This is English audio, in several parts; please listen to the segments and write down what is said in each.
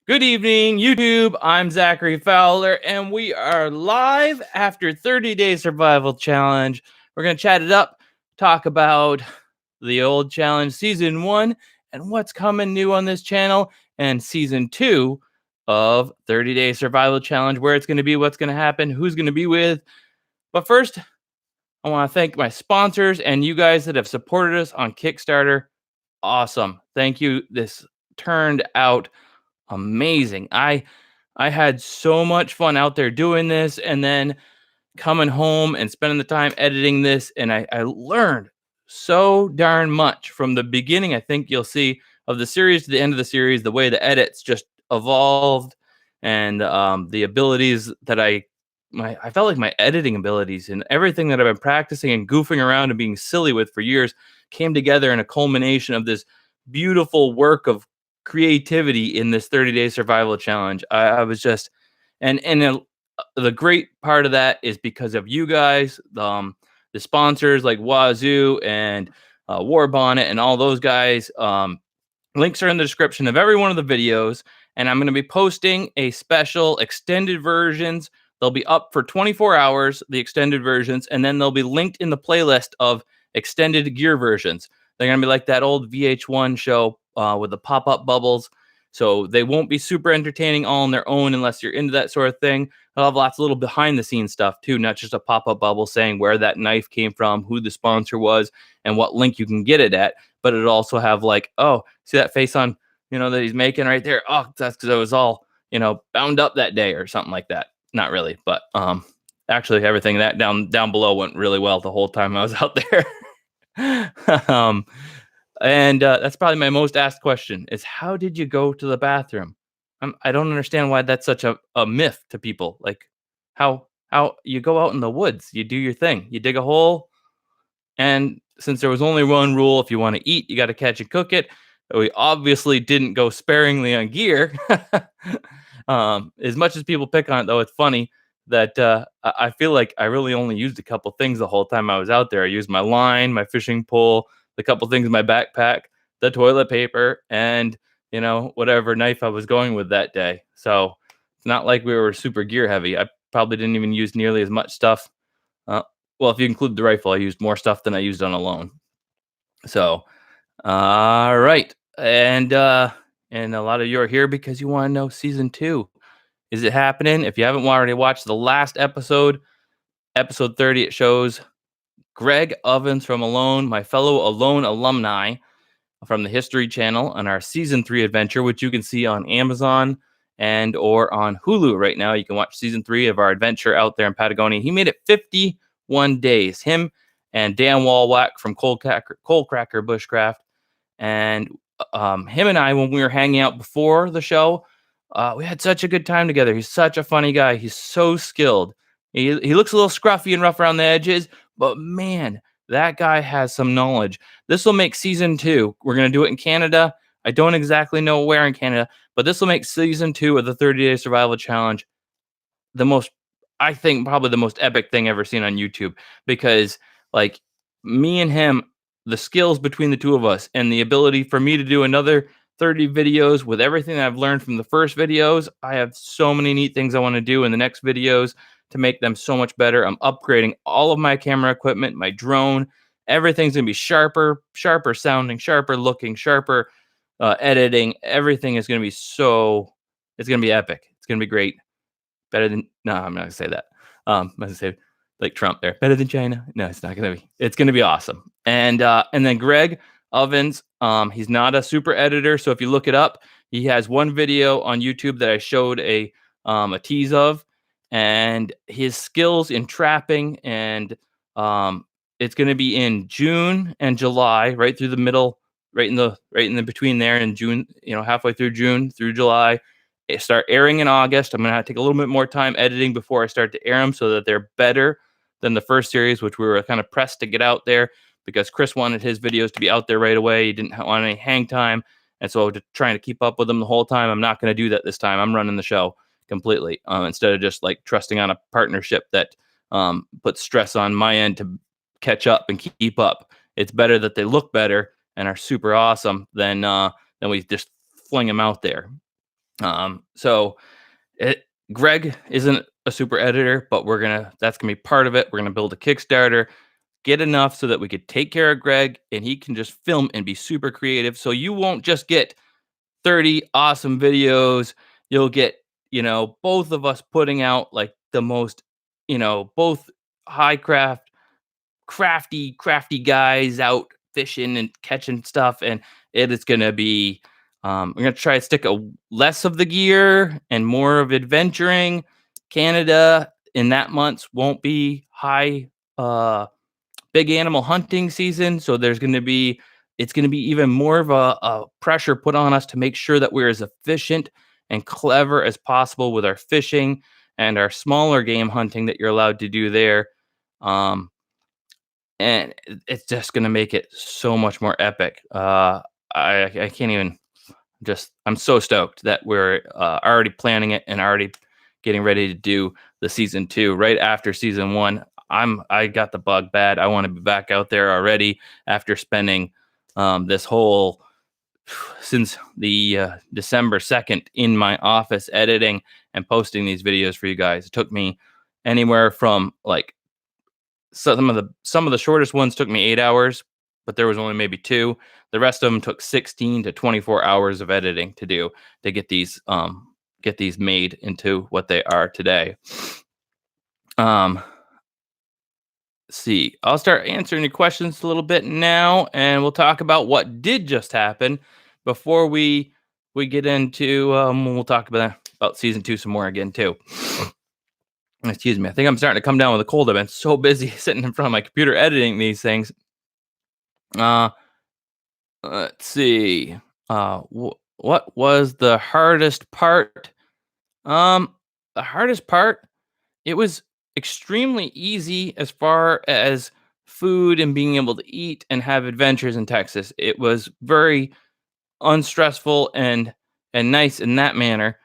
Good evening, YouTube. I'm Zachary Fowler, and we are live after 30-day survival challenge. We're going to chat it up, talk about the old challenge, season 1, and what's coming new on this channel, and season 2 of 30-day survival challenge, where it's going to be, what's going to happen, who's going to be with. But first, I want to thank my sponsors and you guys that have supported us on Kickstarter. Awesome. Thank you. This turned out amazing. I had so much fun out there doing this, and then coming home and spending the time editing this, and I learned so darn much from the beginning. I think you'll see of the series to the end of the series, the way the edits just evolved, and the abilities that I felt like my editing abilities and everything that I've been practicing and goofing around and being silly with for years came together in a culmination of this beautiful work of creativity in this 30-day survival challenge. I was just, the great part of that is because of you guys, the sponsors like Wazoo and Warbonnet and all those guys. Links are in the description of every one of the videos, and I'm going to be posting a special extended versions. They'll be up for 24 hours, the extended versions, and then they'll be linked in the playlist of extended gear versions. They're going to be like that old VH1 show with the pop-up bubbles. So they won't be super entertaining all on their own unless you're into that sort of thing. They'll have lots of little behind-the-scenes stuff, too, not just a pop-up bubble saying where that knife came from, who the sponsor was, and what link you can get it at. But it'll also have like, oh, see that face on, that he's making right there? Oh, that's because I was all, bound up that day or something like that. Not really, but actually everything that down below went really well the whole time I was out there. And that's probably my most asked question is, how did you go to the bathroom? I don't understand why that's such a myth to people. Like how you go out in the woods, you do your thing, you dig a hole. And since there was only one rule, if you want to eat, you got to catch and cook it. We obviously didn't go sparingly on gear. As much as people pick on it, though, it's funny that I feel like I really only used a couple things the whole time I was out there. I used my line, my fishing pole, the couple things in my backpack, the toilet paper, and whatever knife I was going with that day. So it's not like we were super gear heavy. I probably didn't even use nearly as much stuff. Well, if you include the rifle, I used more stuff than I used on alone. So, all right. And a lot of you are here because you want to know season 2. Is it happening? If you haven't already watched the last episode, episode 30, it shows Greg Ovens from Alone, my fellow Alone alumni from the History Channel, on our season 3 adventure, which you can see on Amazon and or on Hulu right now. You can watch season 3 of our adventure out there in Patagonia. He made it 51 days. Him and Dan Walwack from Coalcracker Bushcraft, and him and I, when we were hanging out before the show, we had such a good time together. He's such a funny guy. He's so skilled. He looks a little scruffy and rough around the edges, but man, that guy has some knowledge. This will make season 2. We're going to do it in Canada. I don't exactly know where in Canada, but this will make season 2 of the 30-day survival challenge I think probably the most epic thing ever seen on YouTube, because like me and him, the skills between the two of us and the ability for me to do another 30 videos with everything I've learned from the first videos. I have so many neat things I want to do in the next videos to make them so much better. I'm upgrading all of my camera equipment, my drone, everything's going to be sharper sounding, sharper looking, sharper editing. Everything is going to be it's going to be epic. It's going to be great. Better than, no, I'm not going to say that. I'm going to say like Trump there. Better than China. No, it's not going to be. It's going to be awesome. And then Greg Ovens, he's not a super editor, so if you look it up, he has one video on YouTube that I showed a tease of, and his skills in trapping, and it's going to be in June and July, right through the middle, right in the between there in June, halfway through June through July. It start airing in August. I'm going to have to take a little bit more time editing before I start to air them so that they're better than the first series, which we were kind of pressed to get out there because Chris wanted his videos to be out there right away. He didn't want any hang time. And so trying to keep up with them the whole time, I'm not going to do that this time. I'm running the show completely instead of just like trusting on a partnership that puts stress on my end to catch up and keep up. It's better that they look better and are super awesome than we just fling them out there. So Greg isn't a super editor, but that's gonna be part of it. We're gonna build a Kickstarter, get enough so that we could take care of Greg and he can just film and be super creative. So you won't just get 30 awesome videos. You'll get, both of us putting out like the most, both high crafty guys out fishing and catching stuff. And it is going to be, we're going to try to stick less of the gear and more of adventuring. Canada in that months won't be high, big animal hunting season. So it's going to be even more of a pressure put on us to make sure that we're as efficient and clever as possible with our fishing and our smaller game hunting that you're allowed to do there. And it's just going to make it so much more epic. I can't even I'm so stoked that we're already planning it and already getting ready to do the season 2 right after season 1. I got the bug bad. I want to be back out there already after spending this whole since the December 2nd in my office editing and posting these videos for you guys. It took me anywhere from like some of the shortest ones took me 8 hours, but there was only maybe 2. The rest of them took 16 to 24 hours of editing to do to get these made into what they are today. See, I'll start answering your questions a little bit now, and we'll talk about what did just happen before we get into we'll talk about season 2 some more again too. Excuse me. I think I'm starting to come down with a cold. I've been so busy sitting in front of my computer editing these things. Let's see. What was the hardest part? The hardest part, it was extremely easy as far as food and being able to eat and have adventures in Texas. It was very unstressful and nice in that manner.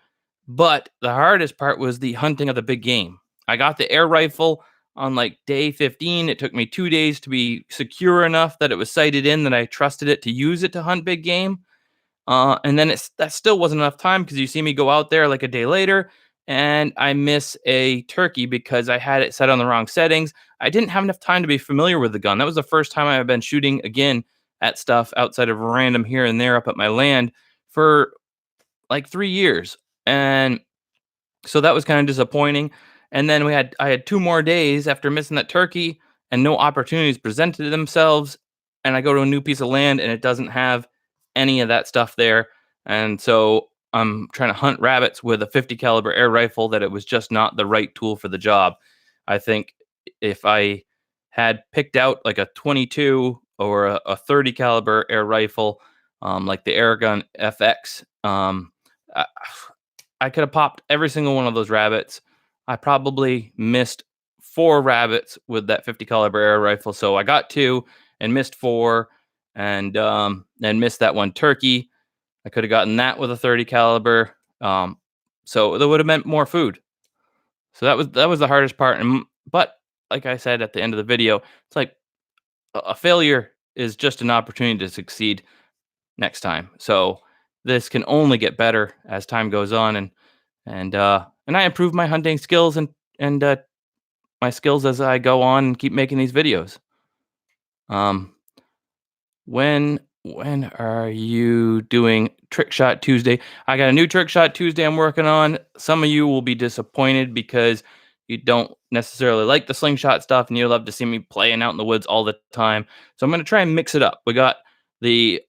But the hardest part was the hunting of the big game. I got the air rifle on like day 15. It took me 2 days to be secure enough that it was sighted in that I trusted it to use it to hunt big game. And then that still wasn't enough time because you see me go out there like a day later and I miss a turkey because I had it set on the wrong settings. I didn't have enough time to be familiar with the gun. That was the first time I've been shooting again at stuff outside of random here and there up at my land for like 3 years. And so that was kind of disappointing. And then I had 2 more days after missing that turkey and no opportunities presented themselves. And I go to a new piece of land and it doesn't have any of that stuff there. And so I'm trying to hunt rabbits with a 50 caliber air rifle that it was just not the right tool for the job. I think if I had picked out like a 22 or a 30 caliber air rifle, like the Airgun FX, I could have popped every single one of those rabbits. I probably missed 4 rabbits with that 50 caliber air rifle. So I got 2 and missed 4 and missed that one turkey. I could have gotten that with a 30 caliber. So that would have meant more food. So that was the hardest part. But like I said at the end of the video, it's like a failure is just an opportunity to succeed next time. So this can only get better as time goes on, and I improve my hunting skills and my skills as I go on and keep making these videos. When are you doing Trick Shot Tuesday? I got a new Trick Shot Tuesday I'm working on. Some of you will be disappointed because you don't necessarily like the slingshot stuff and you love to see me playing out in the woods all the time. So I'm going to try and mix it up. We got the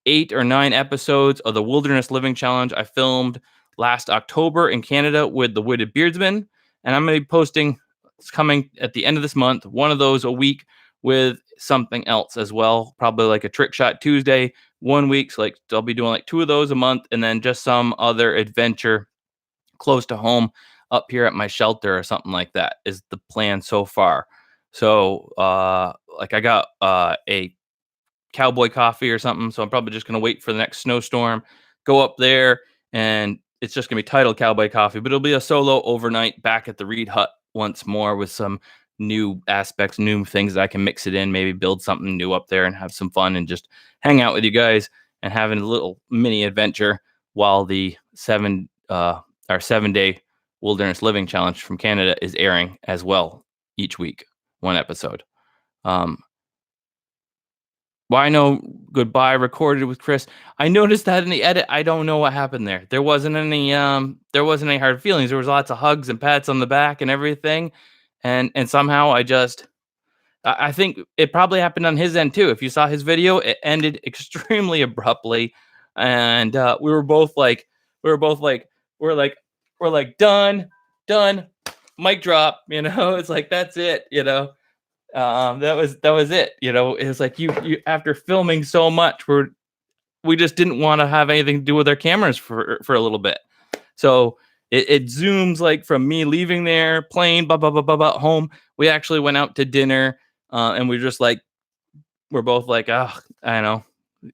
8 or 9 episodes of the Wilderness Living Challenge I filmed last October in Canada with the Wooded Beardsman. And I'm going to be posting, it's coming at the end of this month, one of those a week with something else as well. Probably like a Trick Shot Tuesday, 1 week. So like I'll be doing like 2 of those a month and then just some other adventure close to home up here at my shelter or something like that is the plan so far. So like I got a cowboy coffee or something. So I'm probably just going to wait for the next snowstorm, go up there, and it's just going to be titled Cowboy Coffee, but it'll be a solo overnight back at the Reed Hut once more with some new aspects, new things that I can mix it in, maybe build something new up there and have some fun and just hang out with you guys and having a little mini adventure while the our 7-day wilderness living challenge from Canada is airing as well each week, one episode. Why no goodbye recorded with Chris? I noticed that in the edit. I don't know what happened there. There wasn't any hard feelings. There was lots of hugs and pats on the back and everything. And somehow I think it probably happened on his end too. If you saw his video, it ended extremely abruptly. And we're like done, mic drop, it's like that's it, that was it. It was like you after filming so much, we just didn't want to have anything to do with our cameras for a little bit. So it zooms like from me leaving there, plane, home. We actually went out to dinner, and we're both like, oh, I know.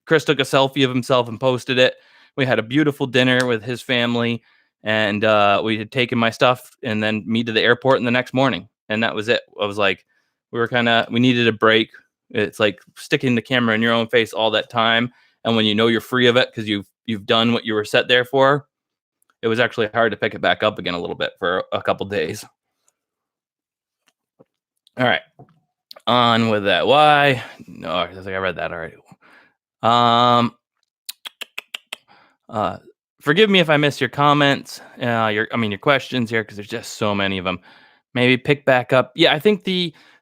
Chris took a selfie of himself and posted it. We had a beautiful dinner with his family, and we had taken my stuff and then me to the airport in the next morning, and that was it. I was like, we needed a break. It's like sticking the camera in your own face all that time, and when you're free of it because you've done what you were set there for, it was actually hard to pick it back up again a little bit for a couple days. All right, on with that. Why? No, I think I read that already. Forgive me if I missed your comments, your questions here, because there's just so many of them. Maybe pick back up. Yeah, I think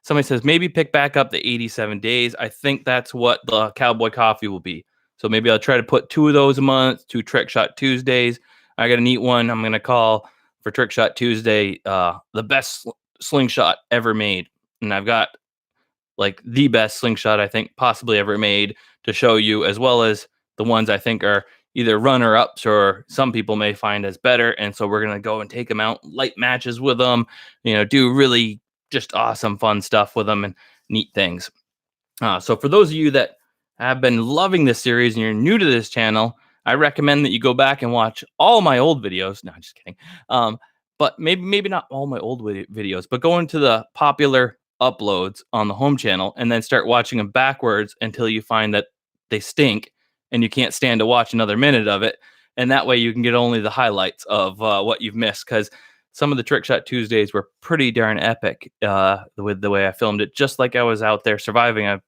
somebody says maybe pick back up the 87 days. I think that's what the Cowboy Coffee will be. So maybe I'll try to put 2 of those a month, 2 Trick Shot Tuesdays. I got a neat one I'm going to call for Trick Shot Tuesday, the best slingshot ever made. And I've got like the best slingshot I think possibly ever made to show you, as well as the ones I think are either runner-ups or some people may find as better. And so we're going to go and take them out, light matches with them, do really just awesome fun stuff with them and neat things. So for those of you that have been loving this series and you're new to this channel, I recommend that you go back and watch all my old videos. No, I'm just kidding. But maybe not all my old videos, but go into the popular uploads on the home channel and then start watching them backwards until you find that they stink and you can't stand to watch another minute of it. And that way you can get only the highlights of what you've missed, because some of the Trick Shot Tuesdays were pretty darn epic with the way I filmed it. Just like I was out there surviving, I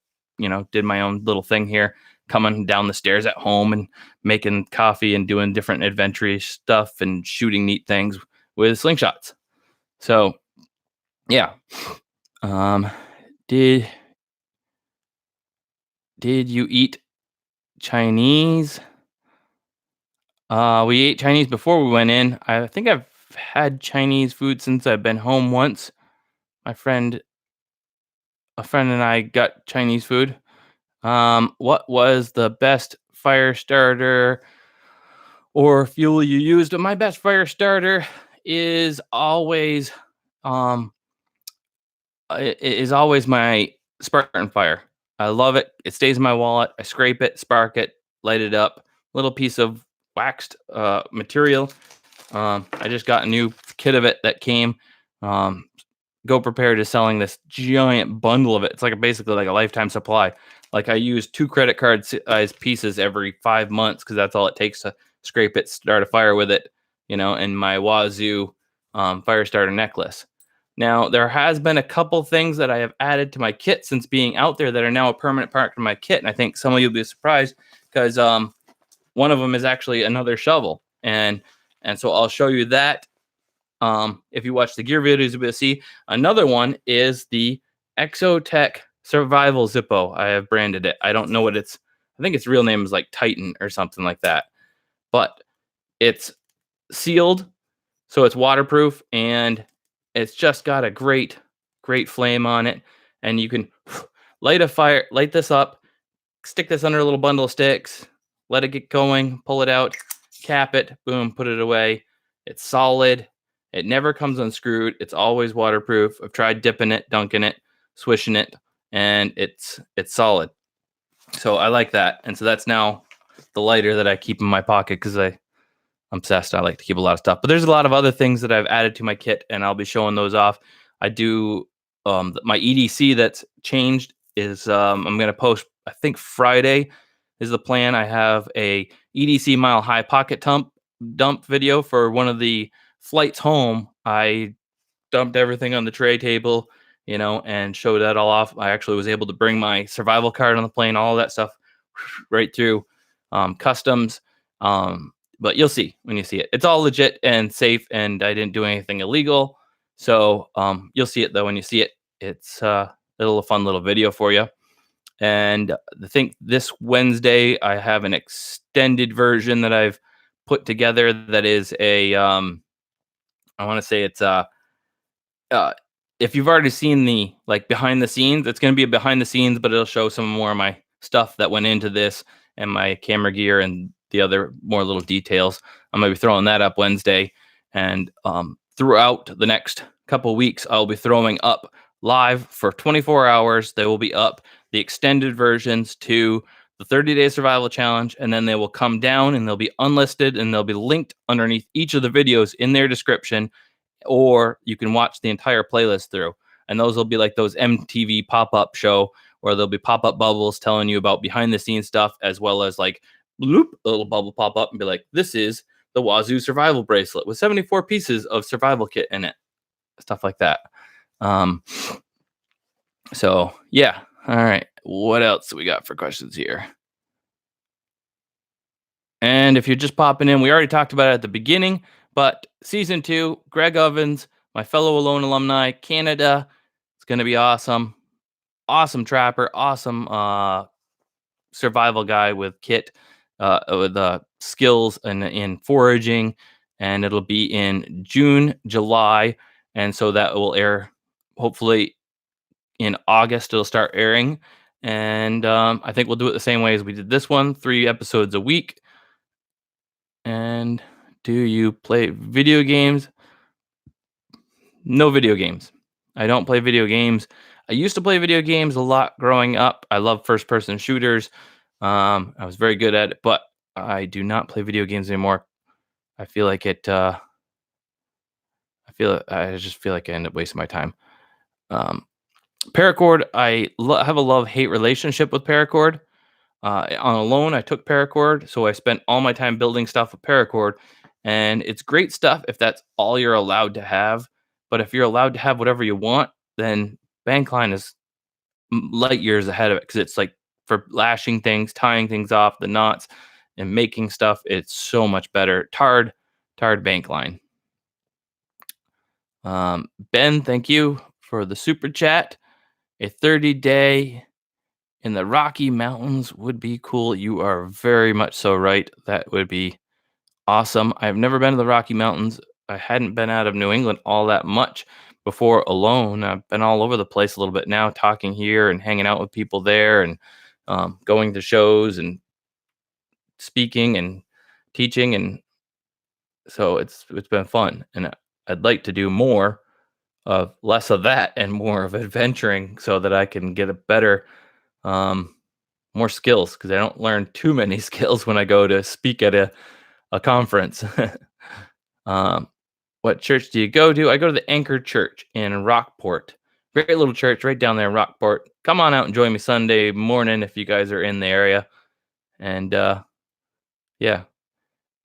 did my own little thing here, coming down the stairs at home and making coffee and doing different adventure stuff and shooting neat things with slingshots. So yeah. Did you eat Chinese? We ate Chinese before we went in. I think I've had Chinese food since I've been home once. A friend and I got Chinese food. What was the best fire starter or fuel you used? My best fire starter is always my Spartan fire. I love it. It stays in my wallet. I scrape it, spark it, light it up. Little piece of waxed material. I just got a new kit of it that came. Go Prepared is selling this giant bundle of it. It's basically like a lifetime supply. Like I use 2 credit card size pieces every 5 months because that's all it takes to scrape it, start a fire with it, and my Wazoo fire starter necklace. Now, there has been a couple things that I have added to my kit since being out there that are now a permanent part of my kit. And I think some of you will be surprised because one of them is actually another shovel. And so I'll show you that. If you watch the gear videos, you'll be able to see. Another one is the Exotac Survival Zippo. I have branded it. I don't know what I think its real name is like Titan or something like that. But it's sealed, so it's waterproof, and it's just got a great flame on it. And you can light this up, stick this under a little bundle of sticks, let it get going, pull it out, cap it, boom, put it away. It's solid. It never comes unscrewed. It's always waterproof. I've tried dipping it, dunking it, swishing it, and it's solid. So I like that. And so that's now the lighter that I keep in my pocket because I'm obsessed. I like to keep a lot of stuff. But there's a lot of other things that I've added to my kit, and I'll be showing those off. I do my E.D.C that's changed is I'm going to post, I think, Friday. is the plan. I have a EDC Mile High pocket dump video for one of the flights home. I dumped everything on the tray table, and showed that all off. I actually was able to bring my survival card on the plane, all of that stuff right through customs. But you'll see when you see it. It's all legit and safe, and I didn't do anything illegal. So you'll see it though when you see it. It's a fun little video for you. And I think this Wednesday I have an extended version that I've put together that is a I want to say it's uh if you've already seen the behind the scenes, it's going to be a behind the scenes, but it'll show some more of my stuff that went into this and my camera gear and the other more little details. I'm going to be throwing that up Wednesday, and throughout the next couple weeks I'll be throwing up live for 24 hours. They will be up the extended versions to the 30-day survival challenge, and then they will come down and they'll be unlisted and they'll be linked underneath each of the videos in their description, or you can watch the entire playlist through. And those will be like those MTV pop-up show where there'll be pop-up bubbles telling you about behind the scenes stuff, as well as like bloop, a little bubble pop up and be like, this is the Wazoo Survival bracelet with 74 pieces of survival kit in it. Stuff like that. So yeah. All right. What else do we got for questions here? And if you're just popping in, we already talked about it at the beginning, but season 2, Greg Ovens, my fellow Alone alumni, Canada. It's going to be awesome. Awesome trapper, awesome survival guy with kit, with skills in foraging, and it'll be in June, July, and so that will air hopefully in August. It'll start airing, and I think we'll do it the same way as we did this one, 3 episodes a week. And do you play video games? No video games. I don't play video games. I used to play video games a lot growing up. I love first-person shooters. I was very good at it, but I do not play video games anymore. I feel like it. I just feel like I end up wasting my time. Paracord. I have a love-hate relationship with Paracord. On a loan, I took Paracord, so I spent all my time building stuff with Paracord, and it's great stuff if that's all you're allowed to have. But if you're allowed to have whatever you want, then Bankline is light years ahead of it, because it's like for lashing things, tying things off, the knots, and making stuff. It's so much better. Tard Bankline. Ben, thank you for the super chat. A 30-day in the Rocky Mountains would be cool. You are very much so right. That would be awesome. I've never been to the Rocky Mountains. I hadn't been out of New England all that much before Alone. I've been all over the place a little bit now, talking here and hanging out with people there, and going to shows and speaking and teaching. And so it's been fun. And I'd like to do more of less of that and more of adventuring, so that I can get a better more skills, because I don't learn too many skills when I go to speak at a conference. What church do you go to? I go to the Anchor Church in Rockport. Great little church right down there in Rockport. Come on out and join me Sunday morning if you guys are in the area. And yeah,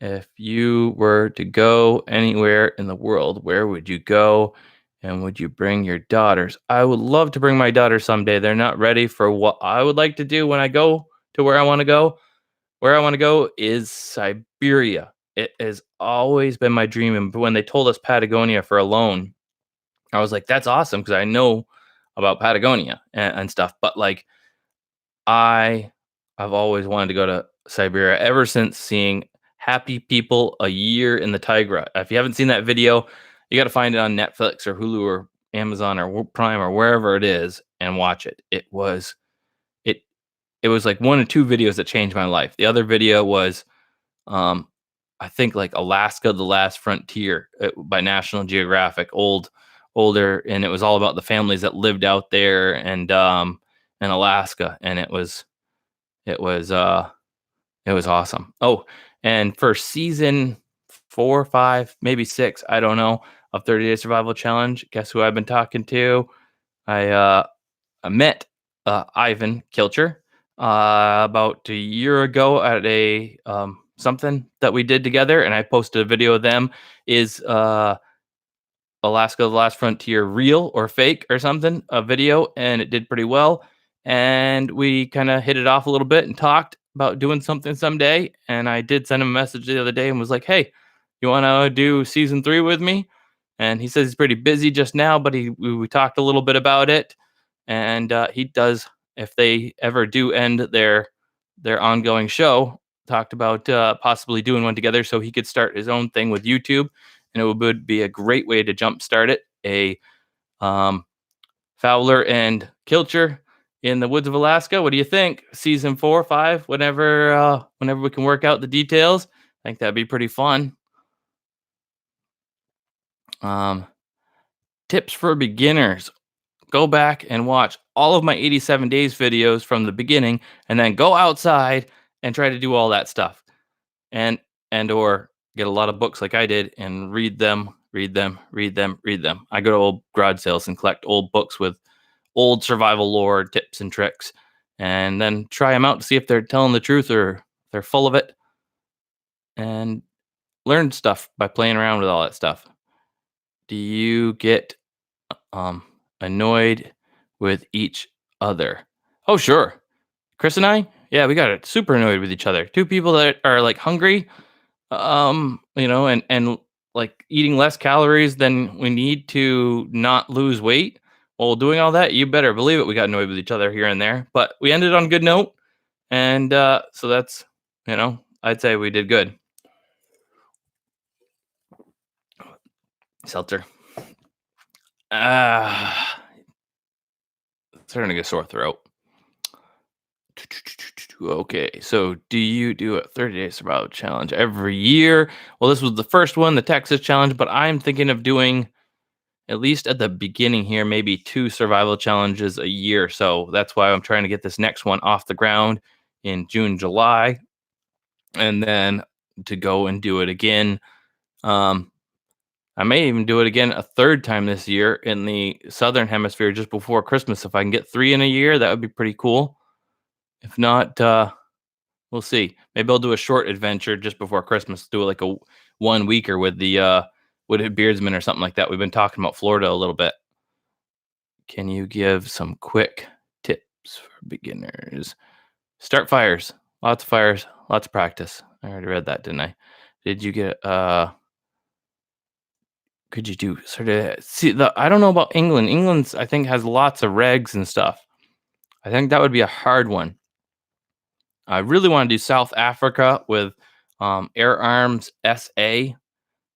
if you were to go anywhere in the world, where would you go? And would you bring your daughters? I would love to bring my daughters someday. They're not ready for what I would like to do when I go to where I want to go. Where I want to go is Siberia. It has always been my dream. And when they told us Patagonia for a loan, I was like, that's awesome, because I know about Patagonia and stuff. But like, I've always wanted to go to Siberia ever since seeing Happy People A Year in the Taiga. If you haven't seen that video, you got to find it on Netflix or Hulu or Amazon or Prime or wherever it is and watch it. It was like 1 or 2 videos that changed my life. The other video was, I think like Alaska, The Last Frontier by National Geographic, older, and it was all about the families that lived out there and in Alaska, and it was awesome. Oh, and for season 4, 5, maybe 6, I don't know, of 30-Day Survival Challenge, guess who I've been talking to? I met Ivan Kilcher. about a year ago at a something that we did together, and I posted a video of them. Is Alaska the Last Frontier real or fake or something? A video, and it did pretty well. And we kind of hit it off a little bit and talked about doing something someday. And I did send him a message the other day and was like, "Hey, you want to do season 3 with me?" And he says he's pretty busy just now, but we talked a little bit about it, and he does, if they ever do end their ongoing show, talked about possibly doing one together so he could start his own thing with YouTube, and it would be a great way to jumpstart it. A um, Fowler and Kilcher in the woods of Alaska. What do you think? Season 4, 5, whenever we can work out the details. I think that'd be pretty fun. Um, Tips for beginners: go back and watch all of my 87 days videos from the beginning, and then go outside and try to do all that stuff, and or get a lot of books like I did and read them. I go to old garage sales and collect old books with old survival lore tips and tricks, and then try them out to see if they're telling the truth or they're full of it, and learn stuff by playing around with all that stuff. Do you get um annoyed with each other? Oh, sure. Chris and I, yeah, we got it super annoyed with each other. Two people that are like hungry, and like eating less calories than we need to not lose weight. While doing all that, you better believe it, we got annoyed with each other here and there, but we ended on a good note, and so that's, I'd say we did good. Seltzer. Ah, starting to get a sore throat. Okay, so do you do a 30-day survival challenge every year? Well, this was the first one, the Texas challenge, but I'm thinking of doing, at least at the beginning here, maybe 2 survival challenges a year. So that's why I'm trying to get this next one off the ground in June, July, and then to go and do it again. Um, I may even do it again a third time this year in the southern hemisphere just before Christmas. If I can get 3 in a year, that would be pretty cool. If not, we'll see. Maybe I'll do a short adventure just before Christmas. Do like a 1 weeker with the Woodhead Beardsman or something like that. We've been talking about Florida a little bit. Can you give some quick tips for beginners? Start fires. Lots of fires. Lots of practice. I already read that, didn't I? Did you get could you do sort of see the I don't know about England. England's, I think, has lots of regs and stuff. I think that would be a hard one. I really want to do South Africa with Air Arms SA,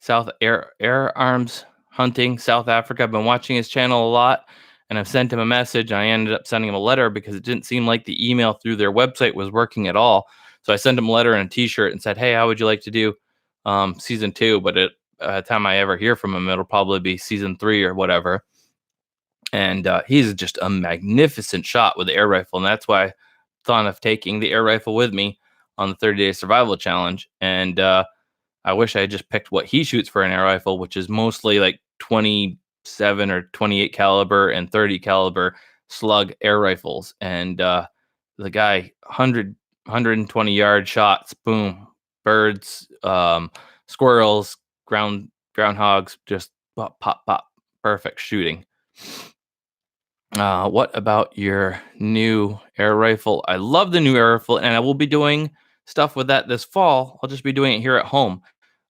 South Air Arms Hunting, South Africa. I've been watching his channel a lot, and I've sent him a message. And I ended up sending him a letter because it didn't seem like the email through their website was working at all. So I sent him a letter and a T-shirt and said, "Hey, how would you like to do season 2?" But by the time I ever hear from him, it'll probably be season 3 or whatever. And he's just a magnificent shot with the air rifle, and that's why I thought of taking the air rifle with me on the 30-day survival challenge. And I wish I had just picked what he shoots for an air rifle, which is mostly like 27 or 28 caliber and 30 caliber slug air rifles. And the guy, 120 yard shots, boom, birds, squirrels, groundhogs, just pop, pop, pop, perfect shooting. What about your new air rifle? I love the new air rifle, and I will be doing stuff with that this fall. I'll just be doing it here at home,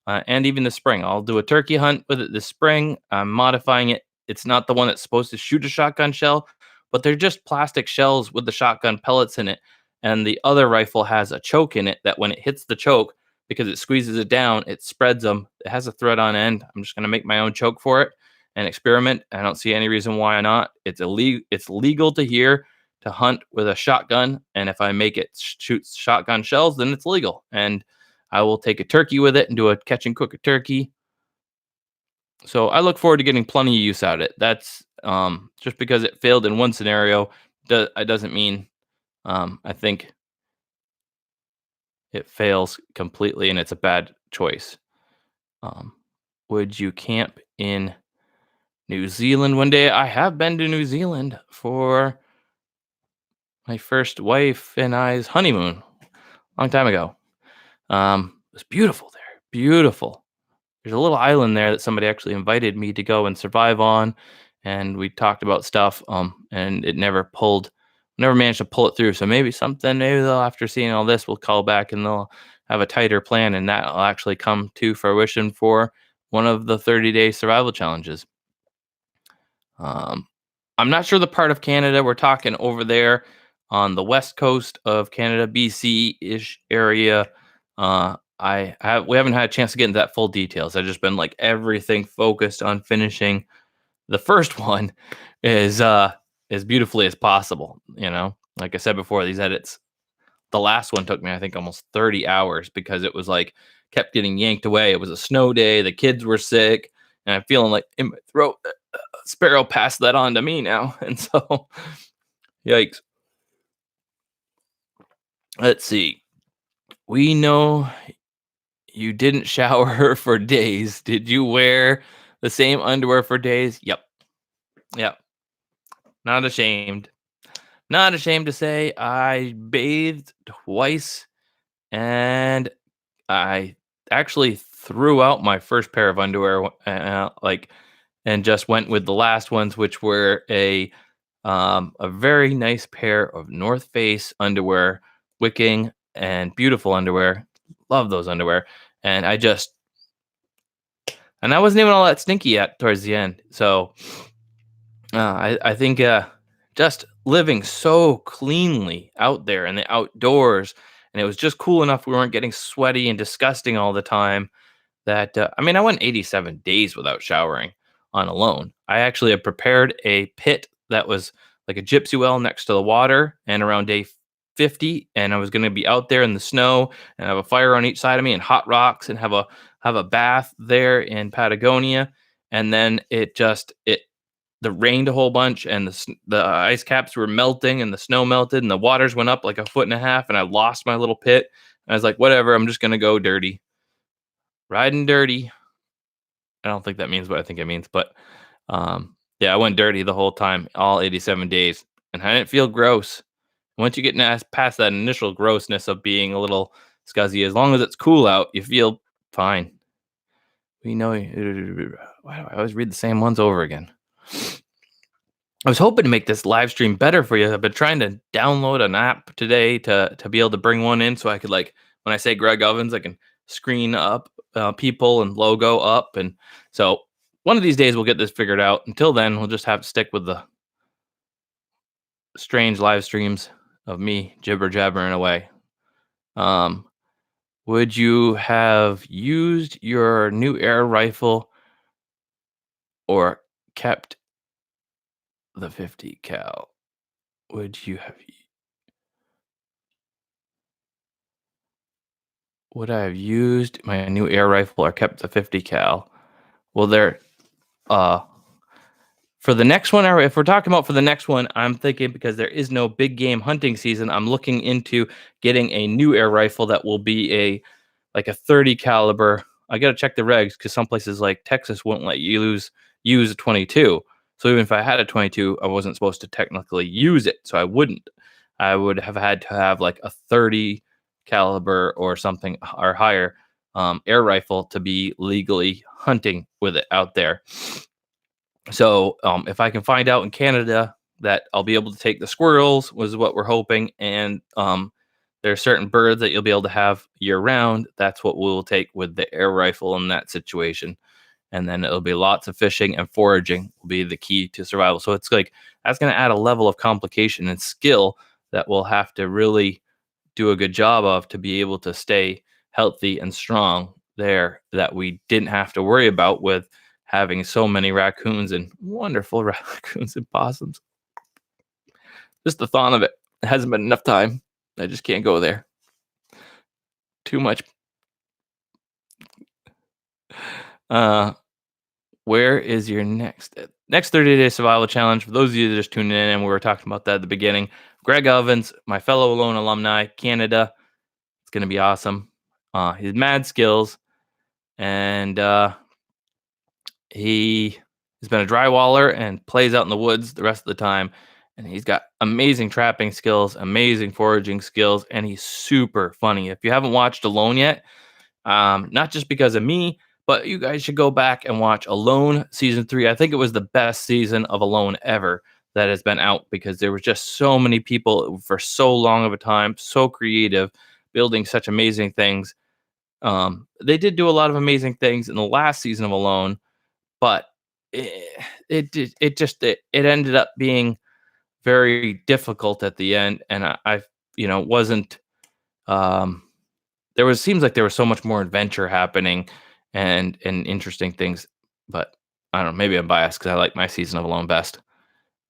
and even this spring. I'll do a turkey hunt with it this spring. I'm modifying it. It's not the one that's supposed to shoot a shotgun shell, but they're just plastic shells with the shotgun pellets in it. And the other rifle has a choke in it that when it hits the choke, because it squeezes it down, it spreads them. It has a thread on end. I'm just going to make my own choke for it and experiment. I don't see any reason why not. It's illegal. It's legal to here to hunt with a shotgun, and if I make it shoot shotgun shells, then it's legal. And I will take a turkey with it and do a catch and cook a turkey. So I look forward to getting plenty of use out of it. That's just because it failed in one scenario, it doesn't mean I think it fails completely and it's a bad choice. Would you camp in New Zealand one day? I have been to New Zealand for my first wife and I's honeymoon, long time ago. It was beautiful there, beautiful. There's a little island there that somebody actually invited me to go and survive on, and we talked about stuff. And it never managed to pull it through. So maybe they'll, after seeing all this, will call back and they'll have a tighter plan, and that will actually come to fruition for one of the 30-day survival challenges. Um, I'm not sure the part of Canada we're talking over there on the west coast of Canada, BC ish area. We haven't had a chance to get into that full details. I've just been like everything focused on finishing the first one as beautifully as possible. Like I said before, these edits. The last one took me, I think, almost 30 hours because it was like kept getting yanked away. It was a snow day. The kids were sick, and I'm feeling like in my throat. Sparrow passed that on to me now, and so yikes. Let's see. We know you didn't shower for days. Did you wear the same underwear for days? Yep. Yep. Not ashamed. Not ashamed to say I bathed twice, and I actually threw out my first pair of underwear, and just went with the last ones, which were a very nice pair of North Face underwear, wicking and beautiful underwear. Love those underwear, and I wasn't even all that stinky yet towards the end. So I think just living so cleanly out there in the outdoors, and it was just cool enough we weren't getting sweaty and disgusting all the time. That I went 87 days without showering on alone. I actually had prepared a pit that was like a gypsy well next to the water, and around day 50, and I was going to be out there in the snow and have a fire on each side of me and hot rocks and have a bath there in Patagonia. And then it the rained a whole bunch, and the ice caps were melting and the snow melted and the waters went up like a foot and a half, and I lost my little pit. And I was like, whatever, I'm just going to go dirty. Riding dirty. I don't think that means what I think it means, but yeah, I went dirty the whole time, all 87 days, and I didn't feel gross. Once you get past that initial grossness of being a little scuzzy, as long as it's cool out, you feel fine. We know. Why do I always read the same ones over again? I was hoping to make this live stream better for you. I've been trying to download an app today to be able to bring one in, so I could, like, when I say Greg Ovens, I can screen up people and logo up, and so one of these days we'll get this figured out. Until then, we'll just have to stick with the strange live streams of me jibber jabbering away. Would you have used your new air rifle or kept the 50 cal? Would you have? Would I have used my new air rifle or kept the 50 cal? Well, uh for the next one, or if we're talking about for the next one, I'm thinking, because there is no big game hunting season, I'm looking into getting a new air rifle that will be a 30 caliber. I got to check the regs, because some places like Texas won't let you use a 22. So even if I had a 22, I wasn't supposed to technically use it. So I wouldn't. I would have had to have like a 30 caliber or something or higher air rifle to be legally hunting with it out there. So if I can find out in Canada that I'll be able to take the squirrels, was what we're hoping, and there are certain birds that you'll be able to have year round. That's what we'll take with the air rifle in that situation. And then it'll be lots of fishing, and foraging will be the key to survival. So it's like that's going to add a level of complication and skill that we'll have to really do a good job of to be able to stay healthy and strong there, that we didn't have to worry about with having so many raccoons and wonderful raccoons and possums. Just the thought of it. It hasn't been enough time. I just can't go there. Too much. Where is your next 30-day survival challenge? For those of you that are just tuning in, and we were talking about that at the beginning, Greg Ovens, my fellow Alone alumni, Canada. It's going to be awesome. He's mad skills, and he has been a drywaller and plays out in the woods the rest of the time. and he's got amazing trapping skills, amazing foraging skills, and he's super funny. If you haven't watched Alone yet, not just because of me, but you guys should go back and watch Alone season 3. I think it was the best season of Alone ever that has been out because there was just so many people for so long of a time, so creative, building such amazing things. They did do a lot of amazing things in the last season of Alone, but it ended up being very difficult at the end, and I wasn't. Um, seems like there was so much more adventure happening and interesting things, but I don't know. Maybe I'm biased because I like my season of Alone best.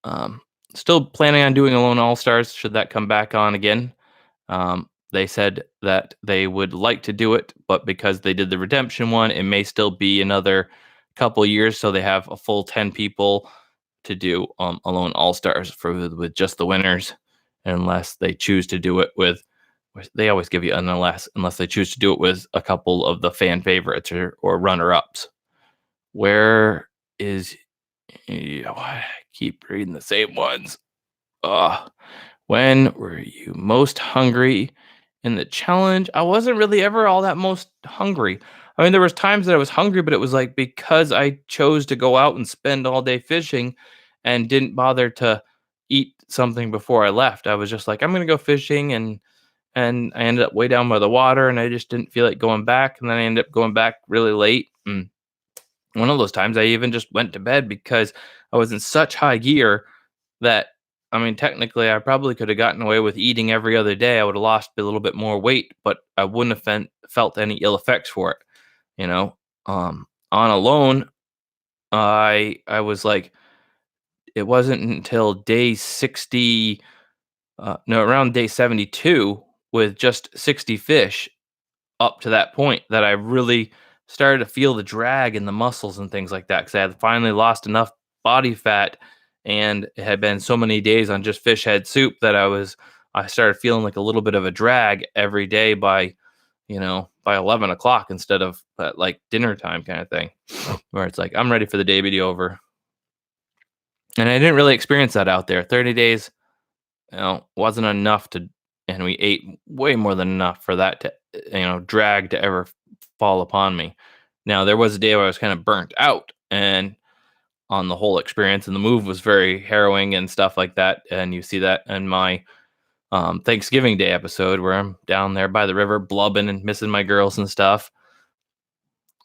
Um, Still planning on doing Alone All Stars. Should that come back on again? They said that they would like to do it, but because they did the Redemption one, it may still be another couple years. So they have a full 10 people to do Alone All Stars with just the winners, unless they choose to do it with. They always give you unless they choose to do it with a couple of the fan favorites or runner ups. Where is I keep reading the same ones. When were you most hungry in the challenge? I wasn't really ever all that most hungry. I mean, there was times that I was hungry, but it was like because I chose to go out and spend all day fishing and didn't bother to eat something before I left. I was just like, I'm gonna go fishing and I ended up way down by the water and I just didn't feel like going back. And then I ended up going back really late. And one of those times I even just went to bed because I was in such high gear that I mean, technically, I probably could have gotten away with eating every other day. I would have lost a little bit more weight, but I wouldn't have felt any ill effects for it. You know, on Alone, I was like, it wasn't until day 60, no, around day 72 with just 60 fish up to that point that I really started to feel the drag in the muscles and things like that because I had finally lost enough body fat and it had been so many days on just fish head soup that I started feeling like a little bit of a drag every day by 11 o'clock instead of at like dinner time kind of thing where it's like I'm ready for the day to be over. And I didn't really experience that out there. 30 days, wasn't enough and we ate way more than enough for that to, drag to ever fall upon me. Now, there was a day where I was kind of burnt out and on the whole experience, and the move was very harrowing and stuff like that. And you see that in my Thanksgiving Day episode where I'm down there by the river blubbing and missing my girls and stuff.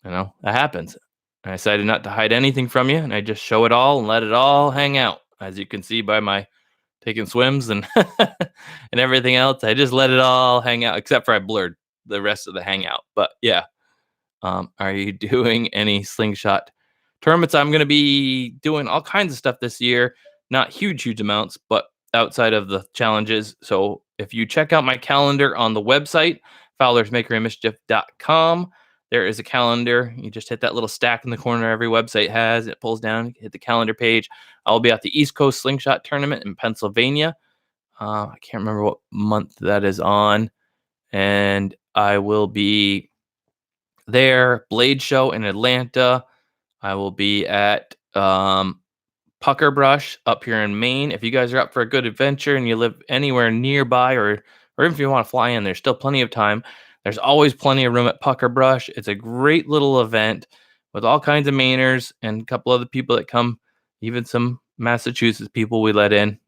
That happens. I decided not to hide anything from you, and I just show it all and let it all hang out. As you can see by my taking swims and and everything else, I just let it all hang out, except for I blurred the rest of the hangout. But yeah, are you doing any slingshot tournaments? I'm going to be doing all kinds of stuff this year, not huge amounts, but outside of the challenges. So if you check out my calendar on the website, fowlersmakerymischief.com, there is a calendar. You just hit that little stack in the corner every website has. It pulls down, hit the calendar page. I'll be at the East Coast Slingshot Tournament in Pennsylvania. I can't remember what month that is on. And I will be there. Blade Show in Atlanta. I will be at Pucker Brush up here in Maine. If you guys are up for a good adventure and you live anywhere nearby or even if you want to fly in, there's still plenty of time. There's always plenty of room at Pucker Brush. It's a great little event with all kinds of Mainers and a couple other people that come, even some Massachusetts people we let in.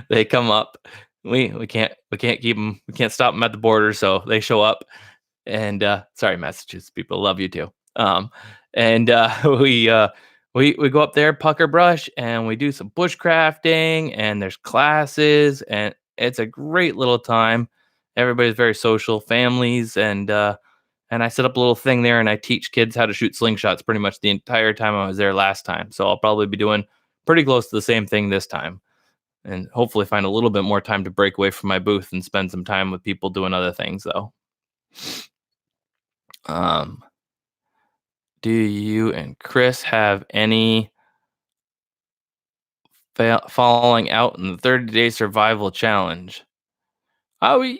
They come up. We can't keep them. We can't stop them at the border, so they show up. And sorry, Massachusetts people, love you too. And we go up there, Pucker Brush, and we do some bushcrafting, and there's classes, and it's a great little time. Everybody's very social, families, and I set up a little thing there, and I teach kids how to shoot slingshots pretty much the entire time I was there last time. So I'll probably be doing pretty close to the same thing this time, and hopefully find a little bit more time to break away from my booth and spend some time with people doing other things, though. Do you and Chris have any falling out in the 30-day survival challenge? Oh, I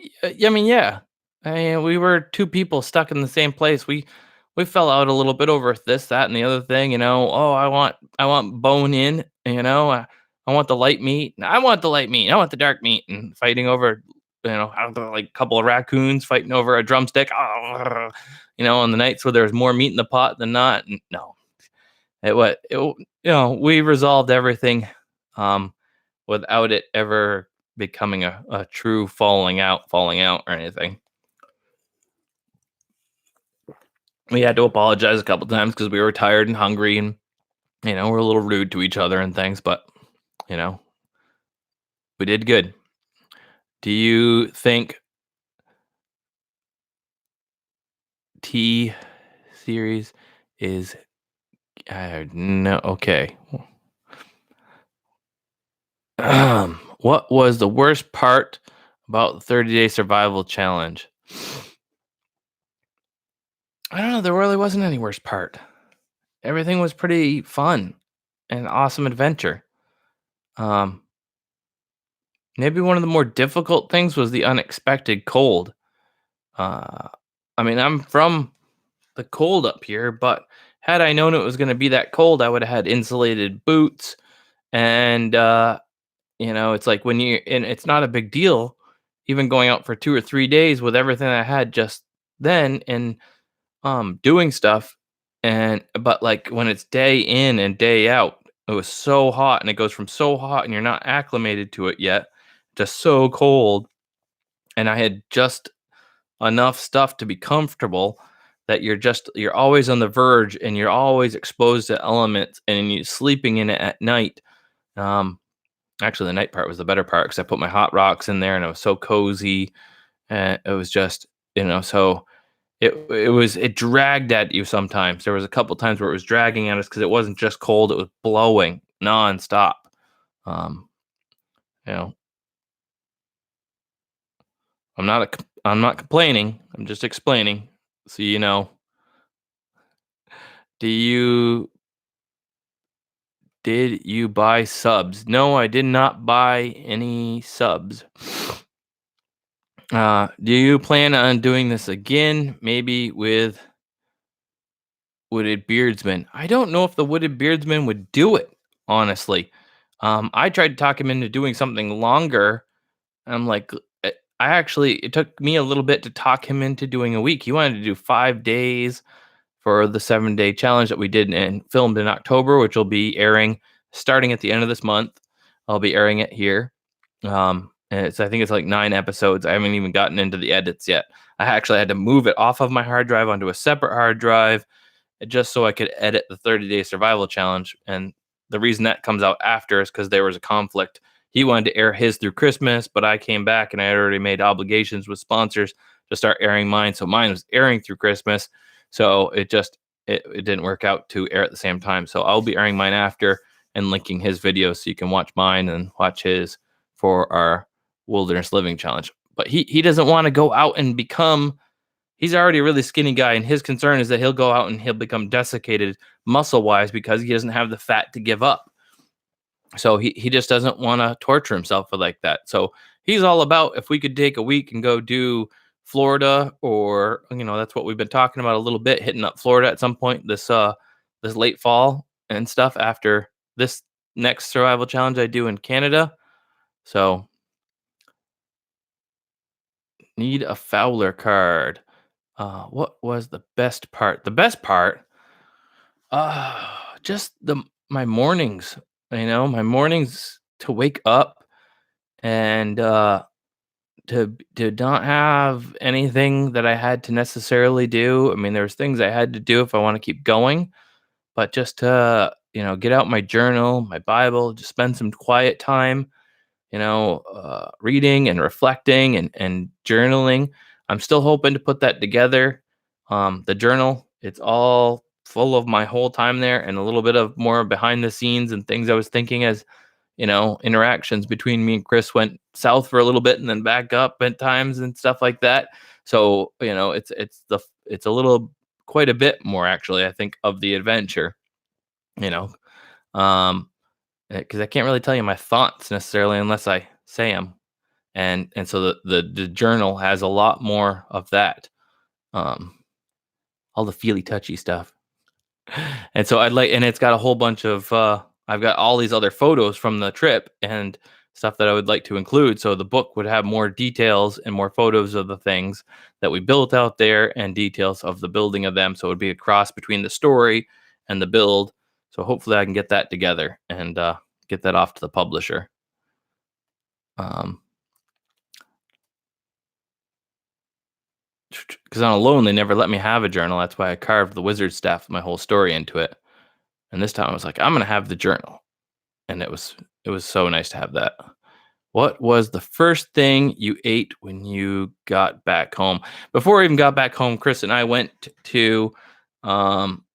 mean, yeah. We were two people stuck in the same place. We fell out a little bit over this, that, and the other thing. Oh, I want bone in. I want the light meat. I want the light meat. I want the dark meat. And fighting over, like a couple of raccoons fighting over a drumstick. On the nights where there was more meat in the pot than not. No, we resolved everything, um, without it ever becoming a true falling out or anything. We had to apologize a couple times because we were tired and hungry, and we're a little rude to each other and things, but you know, we did good. Do you think T series is no? Okay. What was the worst part about the 30-day survival challenge? I don't know. There really wasn't any worst part. Everything was pretty fun and awesome adventure. Um, Maybe one of the more difficult things was the unexpected cold. Uh, I mean, I'm from the cold up here, but had I known it was going to be that cold, I would have had insulated boots. And, it's like and it's not a big deal, even going out for 2 or 3 days with everything I had just then and doing stuff. But like when it's day in and day out, it was so hot and it goes from so hot and you're not acclimated to it yet to so cold. And I had just enough stuff to be comfortable that you're always on the verge and you're always exposed to elements and you sleeping in it at night. Um, Actually, the night part was the better part because I put my hot rocks in there and it was so cozy. And it was just, so it dragged at you sometimes. There was a couple times where it was dragging at us because it wasn't just cold; it was blowing nonstop. Um, you know, I'm not complaining. I'm just explaining. So do you did you buy subs? No, I did not buy any subs. Do you plan on doing this again? Maybe with Wooded Beardsman. I don't know if the Wooded Beardsman would do it, honestly. I tried to talk him into doing something longer. I'm like, it took me a little bit to talk him into doing a week. He wanted to do 5 days for the 7-day challenge that we did and filmed in October, which will be airing starting at the end of this month. I'll be airing it here. And I think it's like 9 episodes. I haven't even gotten into the edits yet. I actually had to move it off of my hard drive onto a separate hard drive just so I could edit the 30-day survival challenge. And the reason that comes out after is because there was a conflict. He wanted to air his through Christmas, but I came back and I had already made obligations with sponsors to start airing mine. So mine was airing through Christmas. So it didn't work out to air at the same time. So I'll be airing mine after and linking his videos so you can watch mine and watch his for our wilderness living challenge. But he doesn't want to go out and he's already a really skinny guy, and his concern is that he'll go out and he'll become desiccated muscle-wise because he doesn't have the fat to give up. So he just doesn't want to torture himself like that. So he's all about if we could take a week and go do Florida, or that's what we've been talking about a little bit, hitting up Florida at some point this late fall and stuff after this next survival challenge I do in Canada. So need a Fowler card. What was the best part? The best part, just my mornings. My mornings to wake up and to not have anything that I had to necessarily do. I mean, there's things I had to do if I want to keep going, but just to get out my journal, my Bible, just spend some quiet time. Reading and reflecting and journaling. I'm still hoping to put that together. The journal, it's all full of my whole time there and a little bit of more behind the scenes and things I was thinking as, interactions between me and Chris went south for a little bit and then back up at times and stuff like that. So, it's a little, quite a bit more actually, I think, of the adventure, you know, um, because I can't really tell you my thoughts necessarily unless I say them. And so the journal has a lot more of that, um, all the feely touchy stuff. And so and it's got a whole bunch of I've got all these other photos from the trip and stuff that I would like to include. So the book would have more details and more photos of the things that we built out there and details of the building of them. So it would be a cross between the story and the build. So hopefully I can get that together and get that off to the publisher. Because on a loan, they never let me have a journal. That's why I carved the wizard staff, my whole story into it. And this time I was like, I'm gonna have the journal, and it was so nice to have that. What was the first thing you ate when you got back home? Before we even got back home, Chris and I went to, um,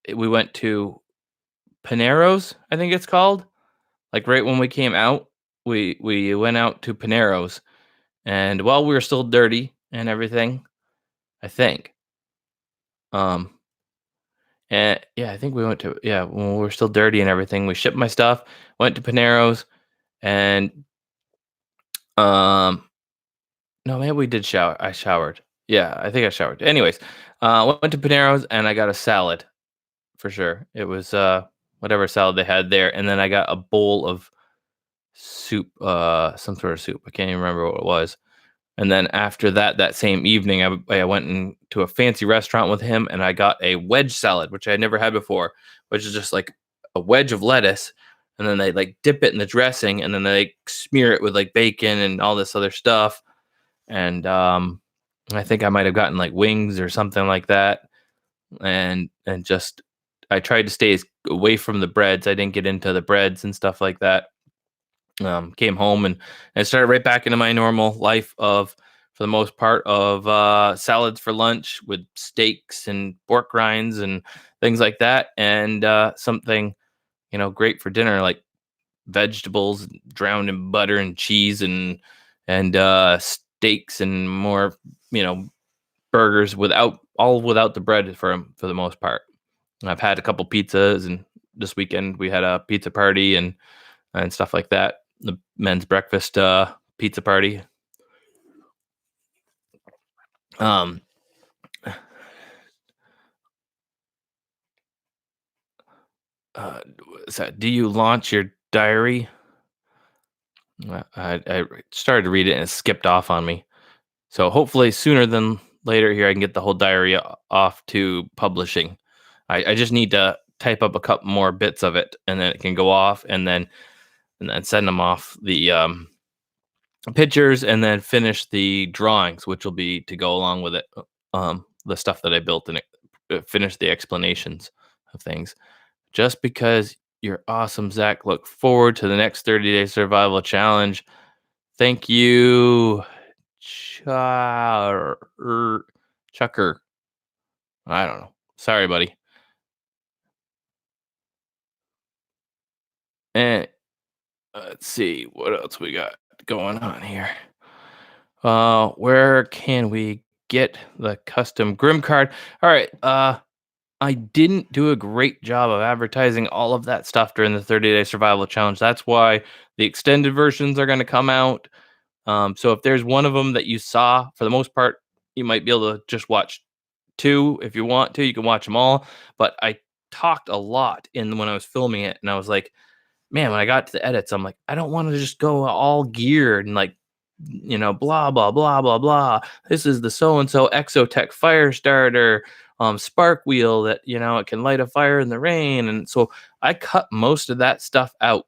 we went to Panero's, I think it's called. Like right when we came out, we went out to Panero's, and while we were still dirty and everything, I think. Um, and yeah, I think we went to when we were still dirty and everything. We shipped my stuff, went to Panero's, and um, no, maybe we did shower. I showered. Yeah, I think I showered. Anyways, went to Panero's and I got a salad for sure. It was whatever salad they had there, and then I got a bowl of soup, some sort of soup. I can't even remember what it was. And then after that, that same evening, I went into a fancy restaurant with him, and I got a wedge salad, which I had never had before, which is just like a wedge of lettuce, and then they like dip it in the dressing, and then they smear it with like bacon and all this other stuff. And I think I might have gotten like wings or something like that, and just I tried to stay away from the breads. I didn't get into the breads and stuff like that. Came home and started right back into my normal life of, for the most part, of salads for lunch with steaks and pork rinds and things like that, and something great for dinner like vegetables drowned in butter and cheese and steaks and more burgers without the bread for the most part. I've had a couple pizzas, and this weekend we had a pizza party and stuff like that. The men's breakfast pizza party. Um, do you launch your diary? I started to read it and it skipped off on me. So hopefully sooner than later here I can get the whole diary off to publishing. I just need to type up a couple more bits of it, and then it can go off, and then send them off the pictures, and then finish the drawings, which will be to go along with it. The stuff that I built, and finish the explanations of things. Just because you're awesome, Zach. Look forward to the next 30-day survival challenge. Thank you, Chucker. I don't know. Sorry, buddy. And let's see what else we got going on here. Where can we get the custom Grimm card? All right. I didn't do a great job of advertising all of that stuff during the 30-day survival challenge. That's why the extended versions are going to come out. So if there's one of them that you saw, for the most part, you might be able to just watch two. If you want to, you can watch them all. But I talked a lot when I was filming it, and I was like, man, when I got to the edits, I'm like, I don't want to just go all geared and like, blah, blah, blah, blah, blah. This is the so-and-so Exotac fire starter, spark wheel that, it can light a fire in the rain. And so I cut most of that stuff out.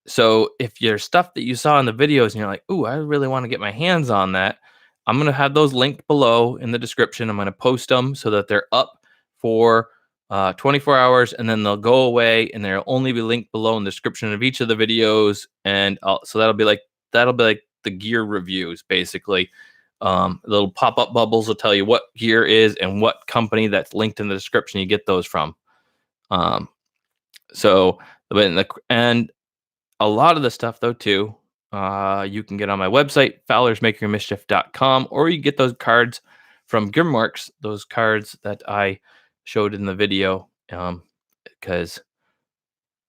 So if there's stuff that you saw in the videos and you're like, ooh, I really want to get my hands on that, I'm going to have those linked below in the description. I'm going to post them so that they're up for 24 hours, and then they'll go away, and they'll only be linked below in the description of each of the videos. And so that'll be like the gear reviews, basically. Little pop-up bubbles will tell you what gear is and what company that's linked in the description you get those from. So and a lot of the stuff though too, you can get on my website, fowlersmakeyourmischief.com, or you get those cards from GrimWorks, those cards that I showed in the video, because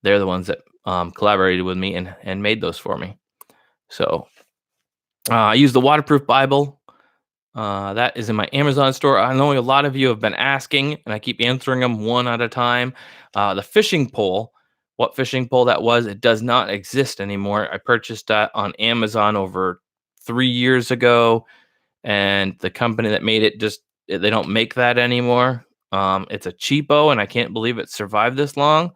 they're the ones that collaborated with me and made those for me. So I use the waterproof Bible That is in my Amazon store. I know a lot of you have been asking, and I keep answering them one at a time. The fishing pole, what fishing pole that was, it does not exist anymore. I purchased that on Amazon over 3 years ago, and the company that made it they don't make that anymore. It's a cheapo, and I can't believe it survived this long.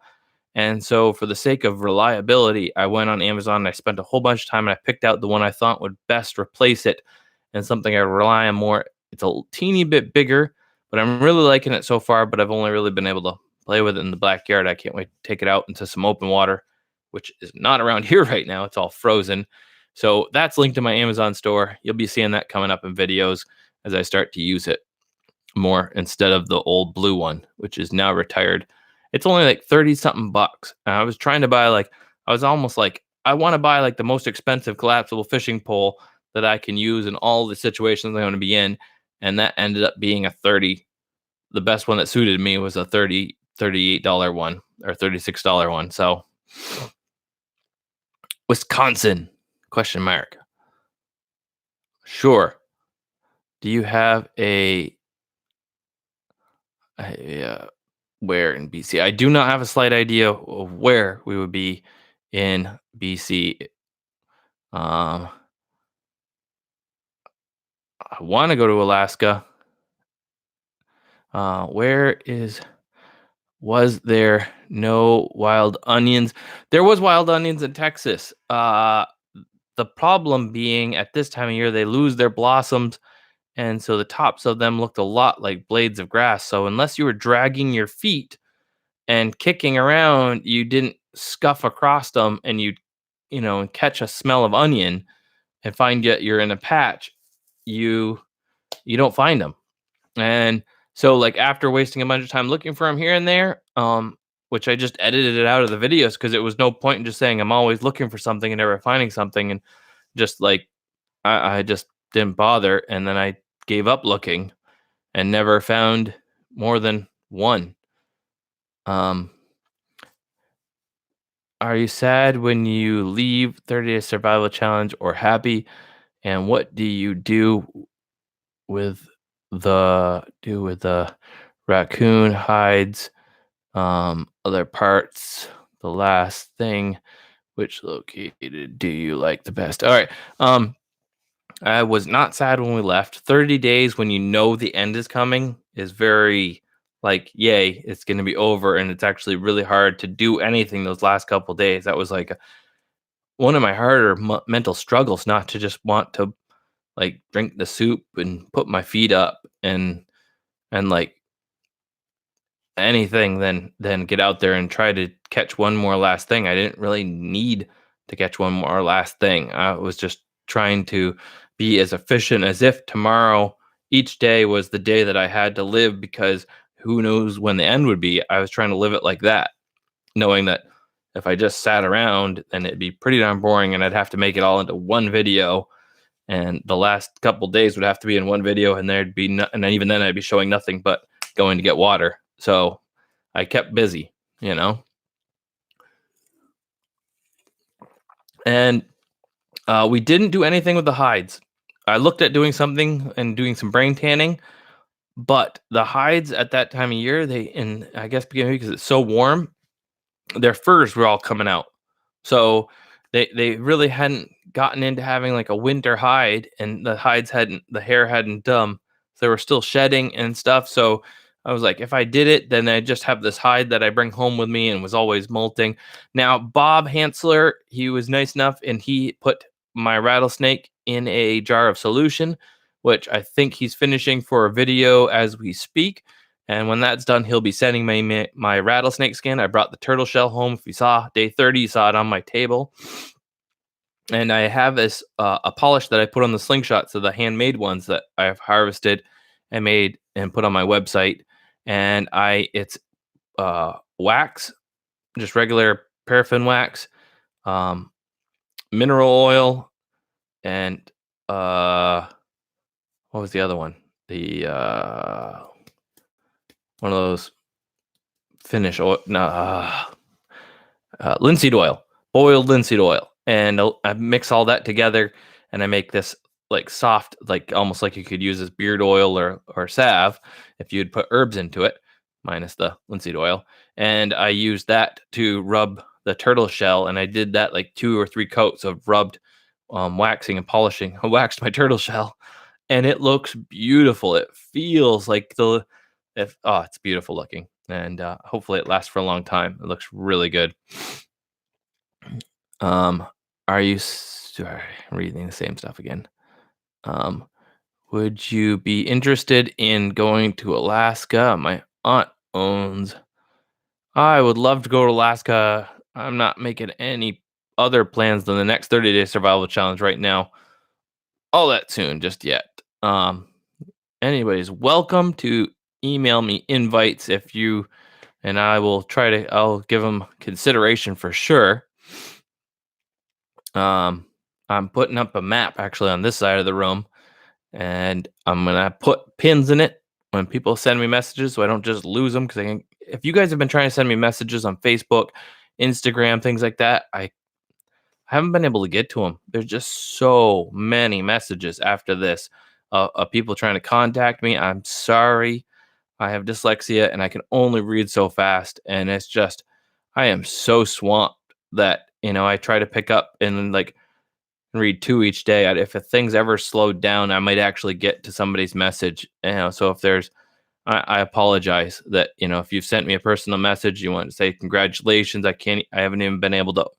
And so, for the sake of reliability, I went on Amazon and I spent a whole bunch of time and I picked out the one I thought would best replace it and something I rely on more. It's a teeny bit bigger, but I'm really liking it so far. But I've only really been able to play with it in the backyard. I can't wait to take it out into some open water, which is not around here right now. It's all frozen. So, that's linked to my Amazon store. You'll be seeing that coming up in videos as I start to use it more instead of the old blue one, which is now retired. It's only like 30 something bucks. And I was trying to buy I was almost like, I want to buy like the most expensive collapsible fishing pole that I can use in all the situations I'm going to be in. And that ended up being a 30. The best one that suited me was a $38 one or $36 one. So Wisconsin, question mark. Sure. Do you have where in BC? I do not have a slight idea of where we would be in BC. I want to go to Alaska. Was there no wild onions? There was wild onions in Texas. The problem being at this time of year, they lose their blossoms. And so the tops of them looked a lot like blades of grass. So unless you were dragging your feet and kicking around, you didn't scuff across them and and catch a smell of onion and find you're in a patch, you don't find them. And so like after wasting a bunch of time looking for them here and there, which I just edited it out of the videos because it was no point in just saying I'm always looking for something and never finding something, and just like I just didn't bother, and then I gave up looking and never found more than one. Are you sad when you leave 30-day survival challenge or happy? And what do you do with the raccoon hides, other parts? The last thing, which located do you like the best? All right. I was not sad when we left. 30 days when you know the end is coming is very like, yay, it's going to be over. And it's actually really hard to do anything those last couple days. That was like one of my harder mental struggles, not to just want to like drink the soup and put my feet up and like anything then get out there and try to catch one more last thing. I didn't really need to catch one more last thing. I was just trying to be as efficient as if tomorrow, each day was the day that I had to live, because who knows when the end would be. I was trying to live it like that, knowing that if I just sat around, then it'd be pretty darn boring and I'd have to make it all into one video. And the last couple days would have to be in one video, and there'd be and then even then I'd be showing nothing but going to get water. So I kept busy, And we didn't do anything with the hides. I looked at doing something and doing some brain tanning, but the hides at that time of year, I guess because it's so warm, their furs were all coming out. So they really hadn't gotten into having like a winter hide, and the hair hadn't so they were still shedding and stuff. So I was like, if I did it, then I just have this hide that I bring home with me and was always molting. Now, Bob Hansler, he was nice enough and he put my rattlesnake in a jar of solution, which I think he's finishing for a video as we speak. And when that's done, he'll be sending me my rattlesnake skin. I brought the turtle shell home. If you saw day 30, you saw it on my table. And I have this a polish that I put on the Slingshot, so the handmade ones that I've harvested and made and put on my website. And it's wax, just regular paraffin wax, mineral oil, and what was the other one? The one of those finish oil, linseed oil, boiled linseed oil. And I mix all that together and I make this like soft, like almost like you could use as beard oil or salve if you'd put herbs into it, minus the linseed oil. And I used that to rub the turtle shell, and I did that like 2 or 3 coats of rubbed waxing and polishing. I waxed my turtle shell, and it looks beautiful. It feels like it's beautiful looking, and hopefully it lasts for a long time. It looks really good. Are you sorry, reading the same stuff again? Would you be interested in going to Alaska? My aunt owns. I would love to go to Alaska. I'm not making any other plans than the next 30-day survival challenge right now. All that soon, just yet. Anybody's welcome to email me invites if you, and I'll give them consideration for sure. I'm putting up a map actually on this side of the room, and I'm gonna put pins in it when people send me messages, so I don't just lose them. Because if you guys have been trying to send me messages on Facebook, Instagram, things like that, I haven't been able to get to them. There's just so many messages after this of people trying to contact me. I'm sorry, I have dyslexia, and I can only read so fast, and it's just I am so swamped that I try to pick up and like read 2 each day. If things ever slowed down, I might actually get to somebody's message. So if there's, I apologize that if you've sent me a personal message, you want to say congratulations. I haven't even been able to.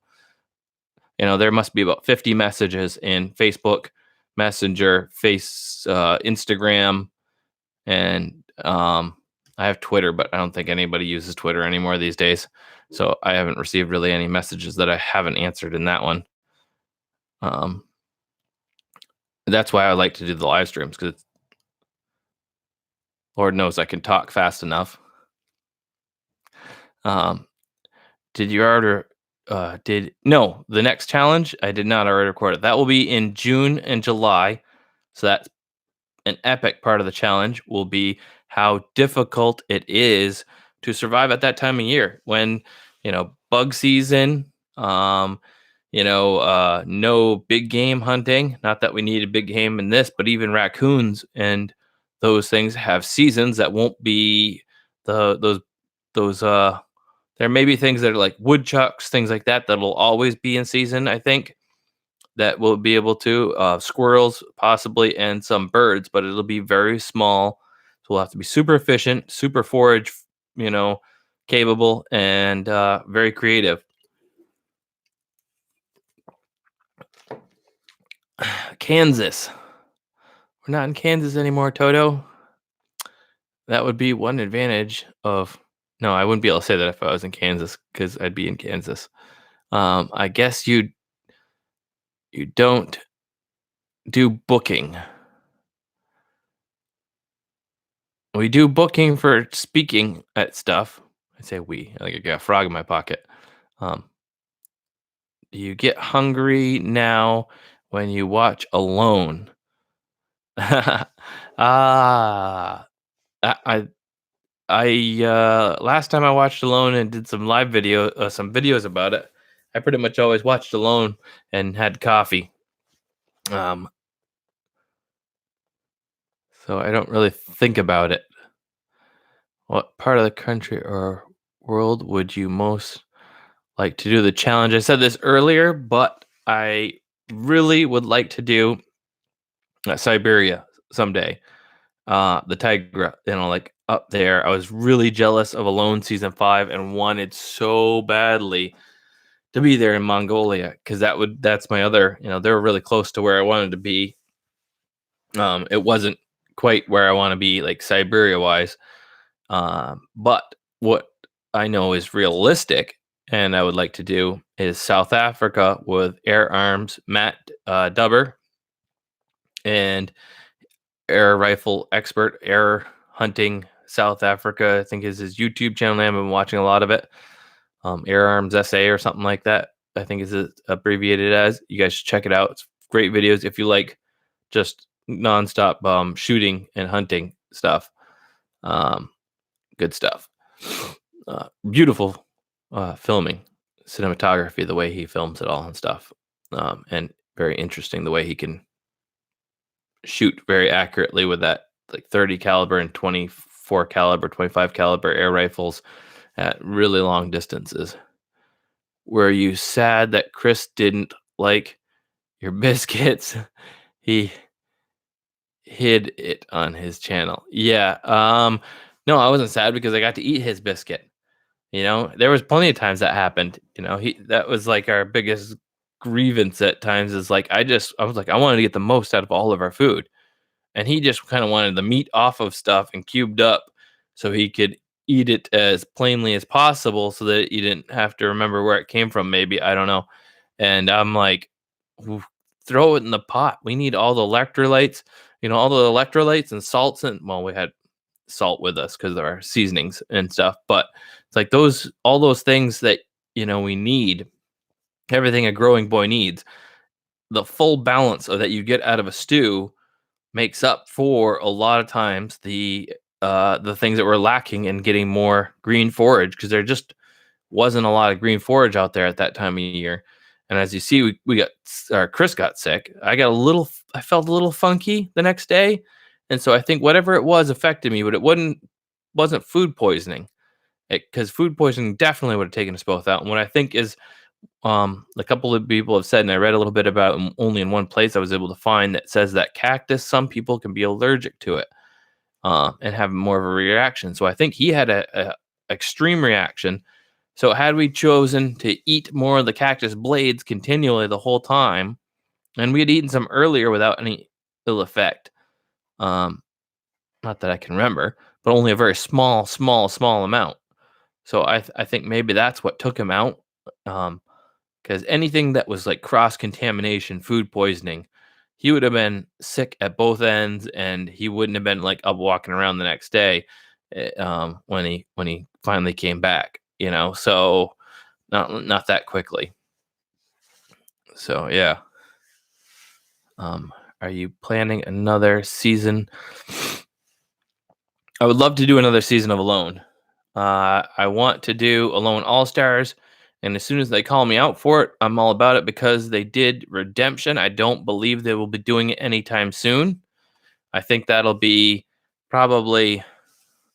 There must be about 50 messages in Facebook Messenger, Instagram, and I have Twitter, but I don't think anybody uses Twitter anymore these days. So I haven't received really any messages that I haven't answered in that one. That's why I like to do the live streams, because Lord knows I can talk fast enough. Did you order? No, the next challenge I did not already record it. That will be in June and July. So that's an epic part of the challenge. Will be how difficult it is to survive at that time of year when bug season. No big game hunting. Not that we needed big game in this, but even raccoons and those things have seasons that won't be those. There may be things that are like woodchucks, things like that that'll always be in season. I think that we'll be able to squirrels possibly and some birds, but it'll be very small. So we'll have to be super efficient, super forage, capable, and very creative. Kansas. We're not in Kansas anymore, Toto. That would be one advantage of. No, I wouldn't be able to say that if I was in Kansas, because I'd be in Kansas. I guess you don't do booking. We do booking for speaking at stuff. I say we. Like I got a frog in my pocket. Do you get hungry now when you watch Alone? I last time I watched Alone and did some live some videos about it. I pretty much always watched Alone and had coffee. So I don't really think about it. What part of the country or world would you most like to do the challenge? I said this earlier, but I really would like to do Siberia someday. The Tigra, like up there. I was really jealous of Alone season 5 and wanted so badly to be there in Mongolia, because that's my other, they're really close to where I wanted to be. It wasn't quite where I want to be, like Siberia wise. But what I know is realistic and I would like to do is South Africa with Air Arms Matt Dubber, and air rifle expert, air hunting South Africa, I think is his YouTube channel. I've been watching a lot of it. Air Arms SA or something like that, I think is abbreviated as. You guys should check it out. It's great videos if you like just nonstop shooting and hunting stuff. Good stuff. Beautiful filming, cinematography, the way he films it all and stuff. And very interesting the way he can shoot very accurately with that like 30 caliber and 24 caliber, 25 caliber air rifles at really long distances. Were you sad that Chris didn't like your biscuits? He hid it on his channel. Yeah. No, I wasn't sad because I got to eat his biscuit. There was plenty of times that happened. That was like our biggest grievance at times is like I was like I wanted to get the most out of all of our food. And he just kind of wanted the meat off of stuff and cubed up so he could eat it as plainly as possible so that you didn't have to remember where it came from, maybe. I don't know. And I'm like, "Oof, throw it in the pot. We need all the electrolytes, all the electrolytes and salts. And well, we had salt with us because of our seasonings and stuff. But it's like all those things that, we need, everything a growing boy needs, the full balance of that you get out of a stew makes up for a lot of times the things that were lacking in getting more green forage because there just wasn't a lot of green forage out there at that time of year. And as you see, Chris got sick. I felt a little funky the next day, and so I think whatever it was affected me, but it wasn't food poisoning because food poisoning definitely would have taken us both out. And what I think is a couple of people have said, and I read a little bit about it only in one place I was able to find that says that cactus, some people can be allergic to it and have more of a reaction. So I think he had a extreme reaction. So had we chosen to eat more of the cactus blades continually the whole time, and we had eaten some earlier without any ill effect, not that I can remember, but only a very small amount. So I think maybe that's what took him out. Because anything that was like cross contamination, food poisoning, he would have been sick at both ends, and he wouldn't have been like up walking around the next day when he finally came back. So not that quickly. So yeah. Are you planning another season? I would love to do another season of Alone. I want to do Alone All Stars. And as soon as they call me out for it, I'm all about it because they did Redemption. I don't believe they will be doing it anytime soon. I think that'll be probably,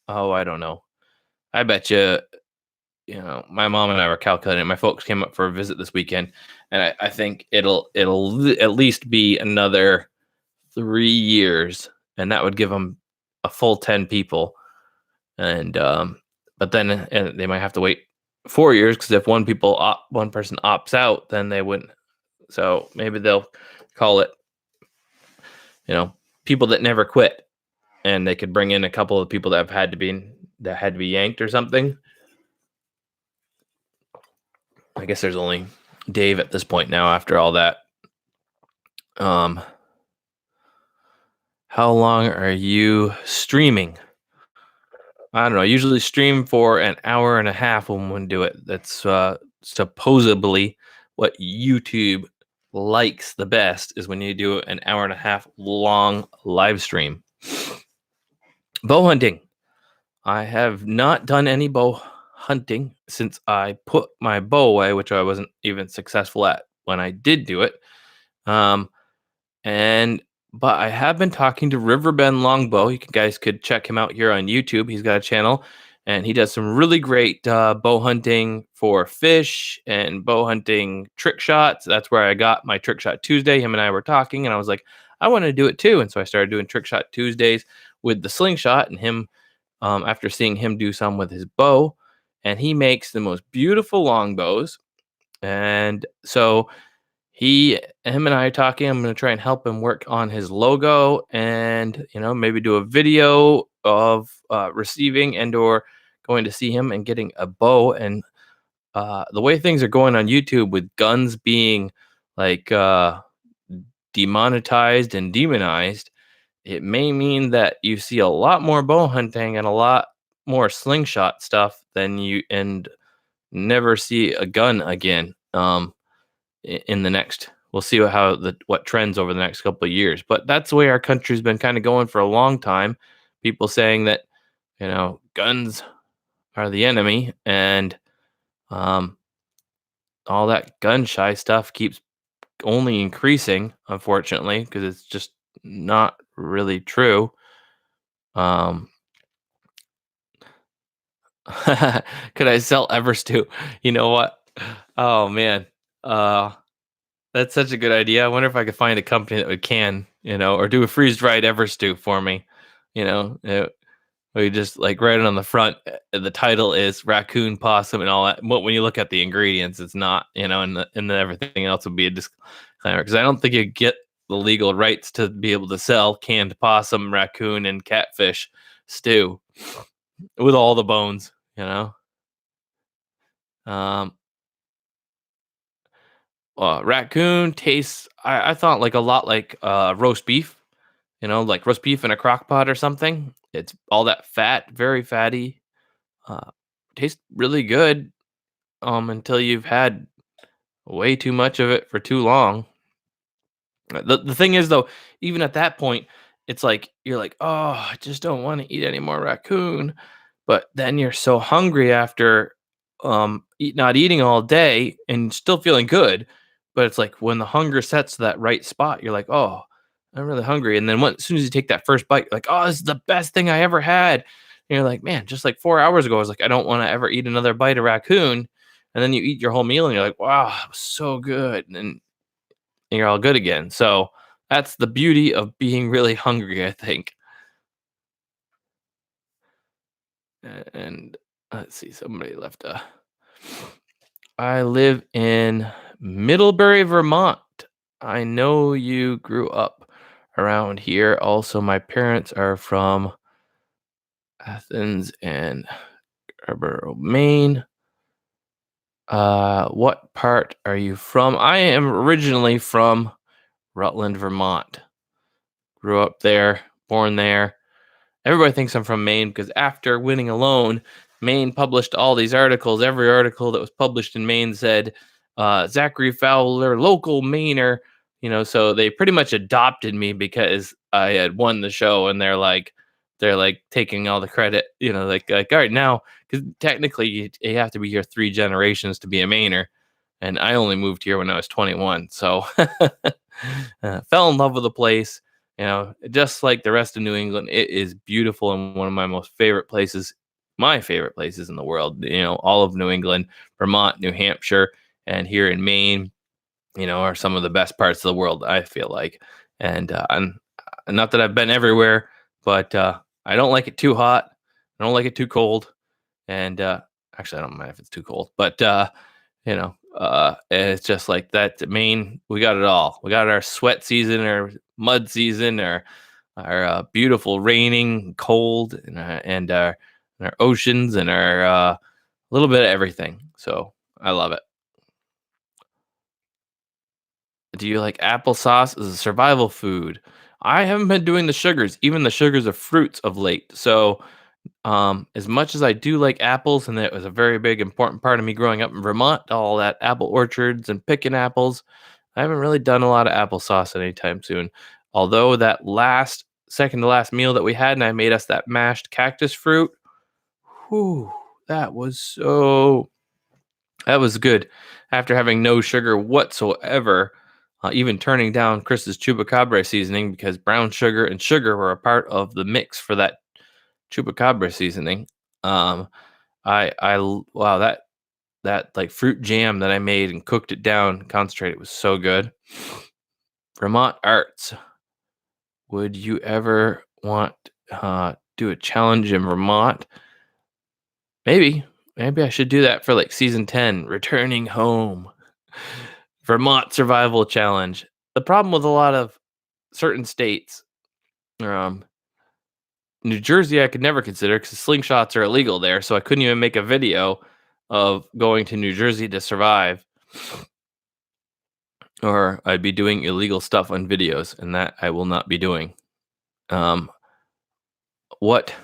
I don't know. I bet you, my mom and I were calculating. My folks came up for a visit this weekend, and I think it'll at least be another 3 years, and that would give them a full 10 people. And but then they might have to wait 4 years because if one person opts out, then they wouldn't. So maybe they'll call it, people that never quit, and they could bring in a couple of people that had to be yanked or something. I guess there's only Dave at this point now after all that. How long are you streaming? I don't know. I usually stream for an hour and a half when we do it. That's supposedly what YouTube likes the best is when you do an hour and a half long live stream. Bow hunting. I have not done any bow hunting since I put my bow away, which I wasn't even successful at when I did do it. But I have been talking to Riverbend Longbow. You guys could check him out here on YouTube. He's got a channel, and he does some really great bow hunting for fish and bow hunting trick shots. That's where I got my Trick Shot Tuesday. Him and I were talking, and I was like, I want to do it too. And so I started doing Trick Shot Tuesdays with the Slingshot, and him, after seeing him do some with his bow, and he makes the most beautiful longbows. And so him and I are talking. I'm going to try and help him work on his logo and, maybe do a video of receiving and or going to see him and getting a bow. And the way things are going on YouTube with guns being like demonetized and demonized, it may mean that you see a lot more bow hunting and a lot more slingshot stuff and never see a gun again. In the next, we'll see what trends over the next couple of years. But that's the way our country's been kind of going for a long time. People saying that, guns are the enemy, and all that gun shy stuff keeps only increasing, unfortunately, because it's just not really true. Um, could I sell Everstew? You know what? Oh man, uh, that's such a good idea. I wonder if I could find a company that would can, or do a freeze dried Everstew for me. We just like write it on the front. The title is raccoon, possum, and all that. But when you look at the ingredients, it's not, and everything else would be a disclaimer because I don't think you get the legal rights to be able to sell canned possum, raccoon, and catfish stew with all the bones. Um, Raccoon tastes. I thought like a lot like roast beef. Like roast beef in a crock pot or something. It's all that fat, very fatty. Uh, Tastes really good until you've had way too much of it for too long. The thing is though, even at that point, it's like you're like, oh, I just don't want to eat any more raccoon. But then you're so hungry after not eating all day and still feeling good. But it's like when the hunger sets to that right spot, you're like, oh, I'm really hungry. And then as soon as you take that first bite, you're like, oh, this is the best thing I ever had. And you're like, man, just like 4 hours ago, I was like, I don't want to ever eat another bite of raccoon. And then you eat your whole meal and you're like, wow, it was so good. And you're all good again. So that's the beauty of being really hungry, I think. And let's see, somebody left a. I live in Middlebury, Vermont. I know you grew up around here. Also, my parents are from Athens and Scarborough, Maine. What part are you from? I am originally from Rutland, Vermont. Grew up there, born there. Everybody thinks I'm from Maine because after winning alone, Maine published all these articles. Every article that was published in Maine said Zachary Fowler, local Mainer. So they pretty much adopted me because I had won the show, and they're like taking all the credit. Like all right now, because technically you have to be here 3 generations to be a Mainer, and I only moved here when I was 21. So fell in love with the place. Just like the rest of New England, it is beautiful and one of my favorite places in the world. All of New England, Vermont, New Hampshire, and here in Maine, are some of the best parts of the world, I feel like. And I'm not that I've been everywhere, but I don't like it too hot. I don't like it too cold. And actually, I don't mind if it's too cold, but and it's just like that. Maine, we got it all. We got our sweat season, our mud season, our beautiful raining, cold, and our oceans, and our little bit of everything. So I love it. Do you like applesauce as a survival food? I haven't been doing the sugars, even the sugars of fruits of late. So as much as I do like apples, and that was a very big important part of me growing up in Vermont, all that apple orchards and picking apples, I haven't really done a lot of applesauce anytime soon. Although that last second to last meal that we had, and I made us that mashed cactus fruit, whew, that was so that was good. After having no sugar whatsoever, even turning down Chris's chupacabra seasoning because brown sugar and sugar were a part of the mix for that chupacabra seasoning. Um, wow, that like fruit jam that I made and cooked it down, concentrated, was so good. Vermont arts. Would you ever want do a challenge in Vermont? Maybe. Maybe I should do that for like season 10, returning home. Vermont survival challenge. The problem with a lot of certain states, um, New Jersey, I could never consider because slingshots are illegal there, so I couldn't even make a video of going to New Jersey to survive, or I'd be doing illegal stuff on videos, and that I will not be doing. What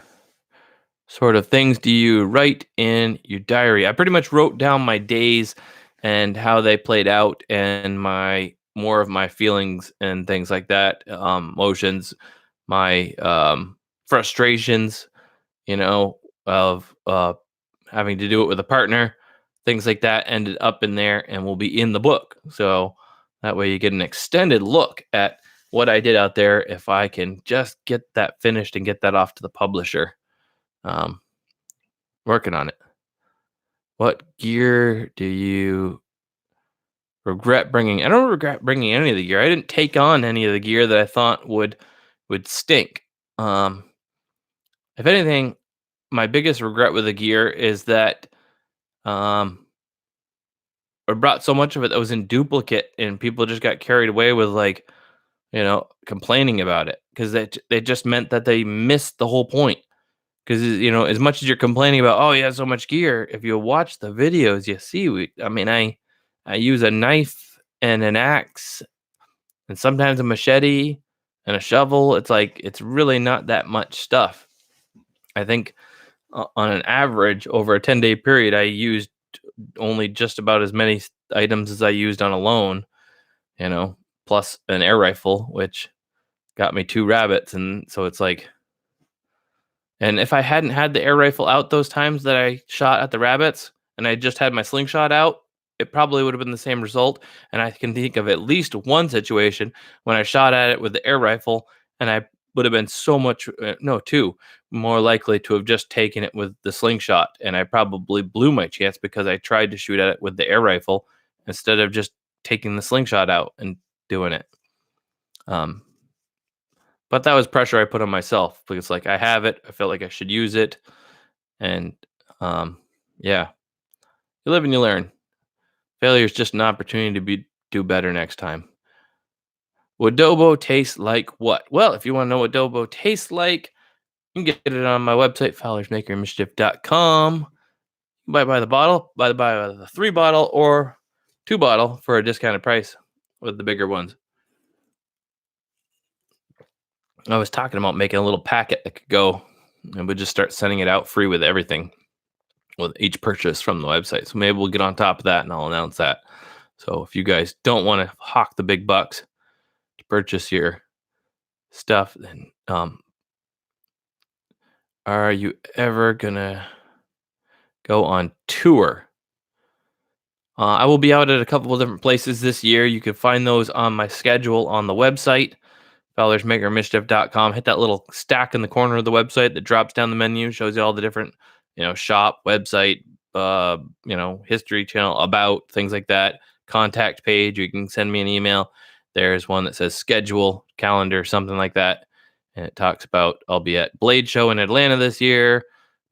sort of things do you write in your diary? I pretty much wrote down my days and how they played out, and my more of my feelings and things like that, emotions, my frustrations, of having to do it with a partner, things like that ended up in there and will be in the book. So that way you get an extended look at what I did out there if I can just get that finished and get that off to the publisher. Um, Working on it. What gear do you regret bringing? I don't regret bringing any of the gear. I didn't take on any of the gear that I thought would stink. Um, if anything, my biggest regret with the gear is that um, I brought so much of it that was in duplicate, and people just got carried away with complaining about it because they just meant that they missed the whole point. Because as much as you're complaining about, oh, you have so much gear, if you watch the videos, you see I use a knife and an axe and sometimes a machete and a shovel. It's like it's really not that much stuff. I think on an average over a 10-day period, I used only just about as many items as I used on a loan, plus an air rifle, which got me 2 rabbits. And so it's like, and if I hadn't had the air rifle out those times that I shot at the rabbits and I just had my slingshot out, it probably would have been the same result. And I can think of at least one situation when I shot at it with the air rifle and I would have been so much, no, 2, more likely to have just taken it with the slingshot. And I probably blew my chance because I tried to shoot at it with the air rifle instead of just taking the slingshot out and doing it. But that was pressure I put on myself because, like, I have it. I felt like I should use it. And, yeah, you live and you learn. Failure is just an opportunity to do better next time. Would Dobo taste like what? Well, if you want to know what Dobo tastes like, you can get it on my website, fowlersmakermischief.com. Buy the bottle, buy the 3 bottle or 2 bottle for a discounted price with the bigger ones. I was talking about making a little packet that could go and we'd just start sending it out free with everything with each purchase from the website. So maybe we'll get on top of that and I'll announce that. So if you guys don't want to hawk the big bucks to purchase your stuff, then are you ever gonna go on tour? I will be out at a couple of different places this year. You can find those on my schedule on the website, FowlersMakerMischief.com. Hit that little stack in the corner of the website that drops down the menu, shows you all the different, shop, website, history channel, about, things like that. Contact page. You can send me an email. There's one that says schedule, calendar, something like that. And it talks about I'll be at Blade Show in Atlanta this year,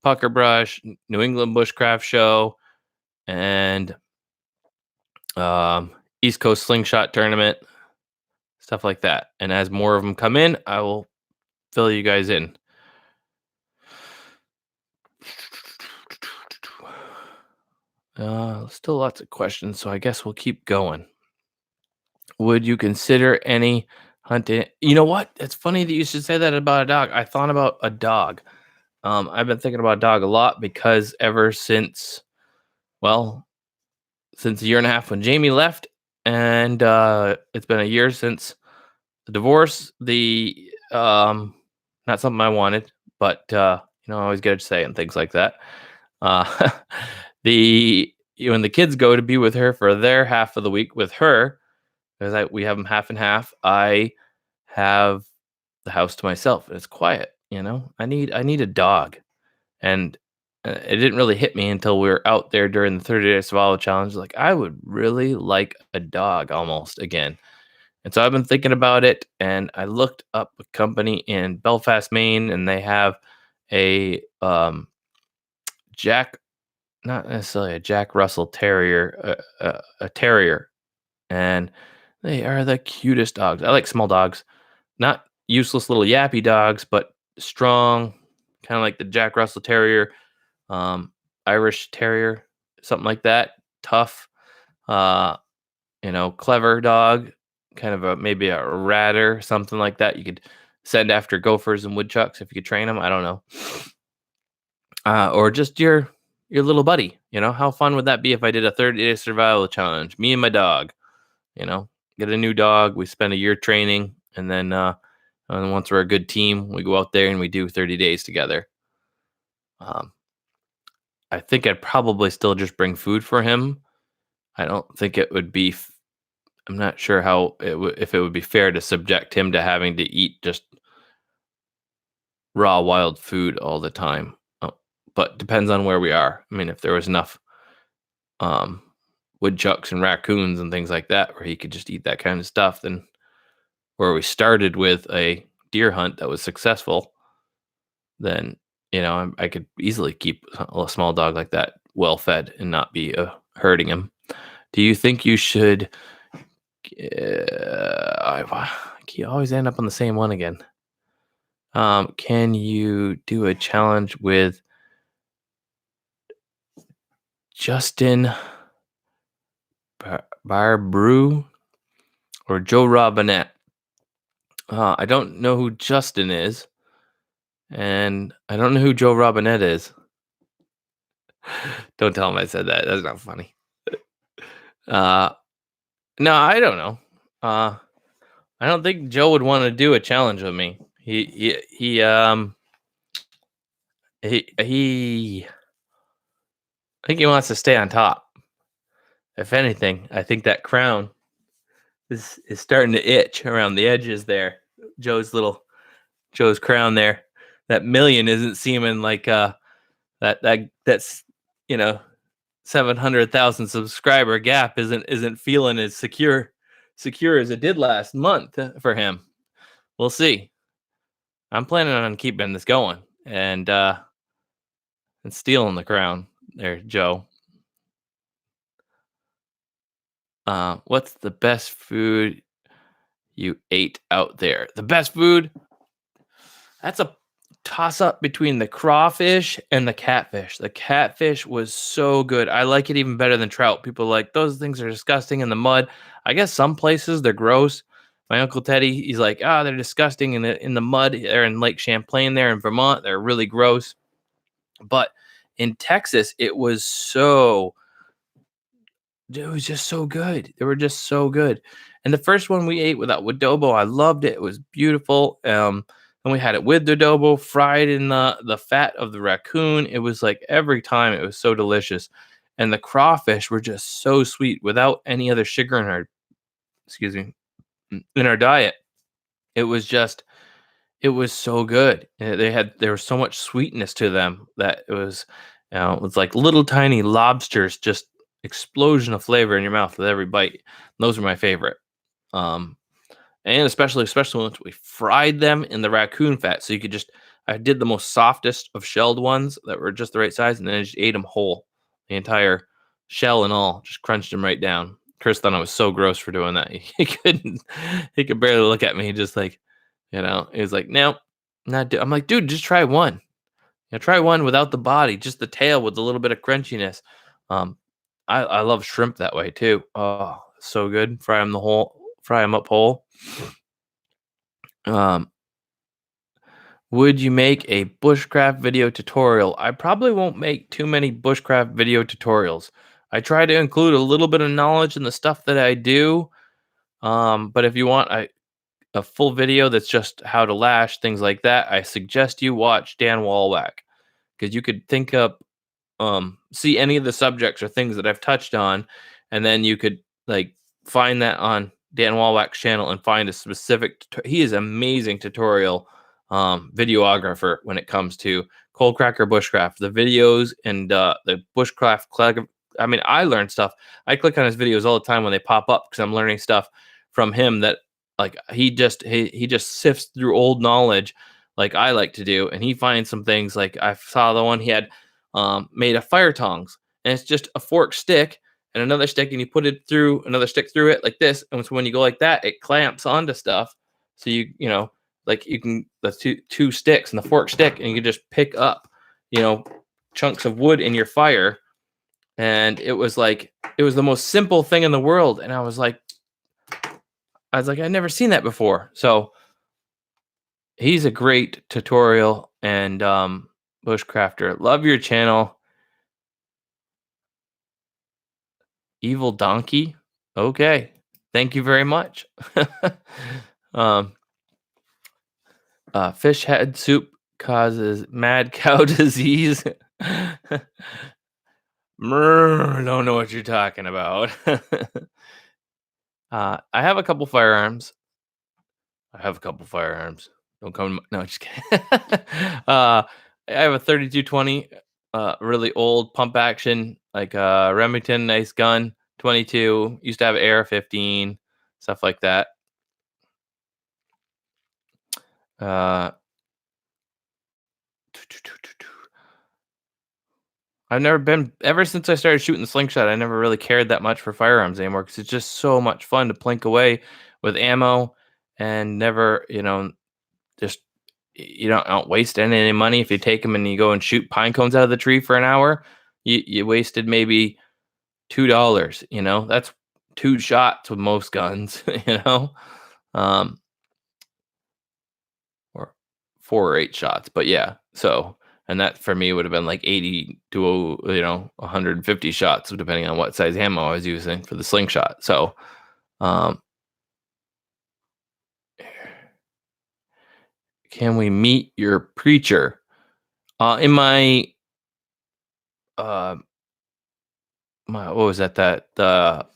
Pucker Brush, New England Bushcraft Show, and East Coast Slingshot Tournament, stuff like that. And as more of them come in, I will fill you guys in. Still lots of questions, so I guess we'll keep going. Would you consider any hunting? You know what? It's funny that you should say that about a dog. I thought about a dog. I've been thinking about a dog a lot because ever since a year and a half when Jamie left, and it's been a year since the divorce. Not something I wanted, but I always get to say and things like that. When the kids go to be with her for their half of the week with her, because we have them half and half, I have the house to myself and it's quiet. I need a dog, and it didn't really hit me until we were out there during the 30-day survival challenge. Like, I would really like a dog almost again. And so I've been thinking about it, and I looked up a company in Belfast, Maine, and they have a not necessarily a Jack Russell Terrier, a terrier, and they are the cutest dogs. I like small dogs, not useless little yappy dogs, but strong, kind of like the Jack Russell Terrier, Irish Terrier, something like that. Tough, clever dog, kind of maybe a ratter, something like that. You could send after gophers and woodchucks if you could train them. I don't know. Or just your little buddy. How fun would that be if I did a 30-day survival challenge? Me and my dog. Get a new dog. We spend a year training, and then once we're a good team, we go out there and we do 30 days together. I think I'd probably still just bring food for him. I don't think it would be I'm not sure how if it would be fair to subject him to having to eat just raw wild food all the time. But depends on where we are. I mean, if there was enough um, woodchucks and raccoons and things like that where he could just eat that kind of stuff, then where we started with a deer hunt that was successful, then I could easily keep a small dog like that well fed and not be hurting him. Do you think you should? You always end up on the same one again. Can you do a challenge with Justin Barbrew or Joe Robinette? I don't know who Justin is, and I don't know who Joe Robinette is. Don't tell him I said that. That's not funny. No, I don't know. I don't think Joe would want to do a challenge with me. He I think he wants to stay on top. If anything, I think that crown is starting to itch around the edges there. Joe's crown there. That million isn't seeming like that's 700,000 subscriber gap isn't feeling as secure as it did last month for him. We'll see. I'm planning on keeping this going and stealing the crown there, Joe. What's the best food you ate out there? The best food? That's a toss up between the crawfish and the catfish. The catfish was so good. I like it even better than trout. People are like, those things are disgusting in the mud. I guess some places they're gross. My Uncle Teddy, he's like, they're disgusting in the mud. They're in Lake Champlain there in Vermont. They're really gross. But in Texas, it was just so good. They were just so good. And the first one we ate without adobo, I loved it. It was beautiful. And we had it with the adobo, fried in the fat of the raccoon. It was like every time it was so delicious. And the crawfish were just so sweet without any other sugar in our diet. It was so good. There was so much sweetness to them that it was like little tiny lobsters, just explosion of flavor in your mouth with every bite. Those are my favorite. And especially once we fried them in the raccoon fat. So I did the most softest of shelled ones that were just the right size, and then I just ate them whole, the entire shell and all, just crunched them right down. Chris thought I was so gross for doing that. He could barely look at me. Just like, he was like, no, not do. I'm like, dude, just try one. Try one without the body, just the tail with a little bit of crunchiness. I love shrimp that way too. Oh, so good. Fry them up whole. Would you make a bushcraft video tutorial? I probably won't make too many bushcraft video tutorials. I try to include a little bit of knowledge in the stuff that I do. But if you want a full video that's just how to lash, things like that, I suggest you watch Dan Walwack, because you could think up, see any of the subjects or things that I've touched on, and then you could find that on Dan Walwack's channel and find a specific. He is amazing tutorial videographer when it comes to cold cracker bushcraft. The videos and the bushcraft. I mean, I learn stuff. I click on his videos all the time when they pop up because I'm learning stuff from him that he just sifts through old knowledge like I like to do, and he finds some things. Like I saw the one he had made of fire tongs, and it's just a forked stick and another stick, and you put it through another stick through it like this, and so when you go like that, it clamps onto stuff. So you can the two sticks and the fork stick, and you can just pick up chunks of wood in your fire. And it was the most simple thing in the world, and I was like, I'd never seen that before. So he's a great tutorial and bushcrafter. Love your channel. Evil Donkey. Okay. Thank you very much. Fish head soup causes mad cow disease. Don't know what you're talking about. I have a couple firearms. I have a couple firearms. Don't come. No, just kidding. I have a 3220, really old pump action, like Remington, nice gun. 22. Used to have Air 15, stuff like that. Uh, I've never been ever since I started shooting the slingshot. I never really cared that much for firearms anymore because it's just so much fun to plink away with ammo and never, just you don't waste any money if you take them and you go and shoot pine cones out of the tree for an hour. You wasted maybe $2. That's two shots with most guns. Um, or 4 or 8 shots. But yeah, so and that for me would have been like 80 to 150 shots, depending on what size ammo I was using for the slingshot. So, um, can we meet your preacher? In uh, my what was that? That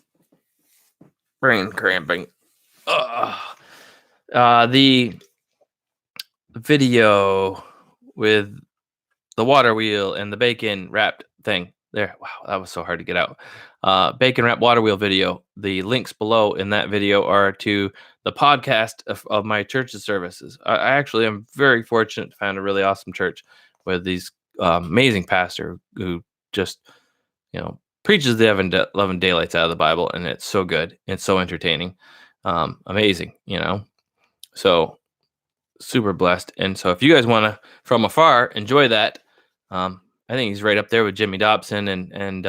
brain cramping. The video with the water wheel and the bacon wrapped thing there. Wow, that was so hard to get out. Bacon wrap water wheel video. The links below in that video are to the podcast of my church's services. I actually am very fortunate to find a really awesome church with these amazing pastor who just preaches the 11 daylights out of the Bible, and it's so good. It's so entertaining, amazing. So super blessed. And so if you guys want to from afar enjoy that, I think he's right up there with Jimmy Dobson and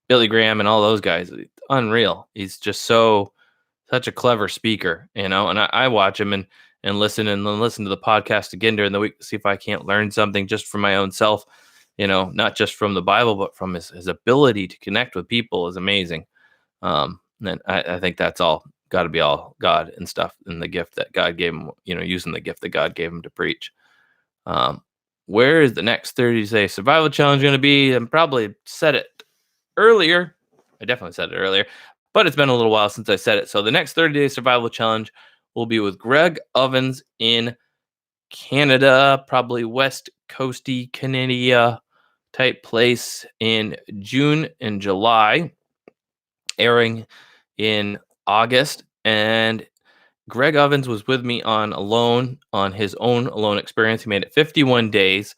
Billy Graham and all those guys. It's unreal. He's just such a clever speaker, and I watch him and listen and then listen to the podcast again during the week to see if I can't learn something just for my own self, not just from the Bible, but from his ability to connect with people is amazing. And I think that's all got to be all God and stuff, and the gift that God gave him, using the gift that God gave him to preach. Where is the next 30-day survival challenge going to be? I probably said it earlier. I definitely said it earlier, but it's been a little while since I said it. So the next 30-day survival challenge will be with Greg Ovens in Canada, probably West Coasty Canada type place in June and July, airing in August. And Greg Ovens was with me on his own alone experience. He made it 51 days.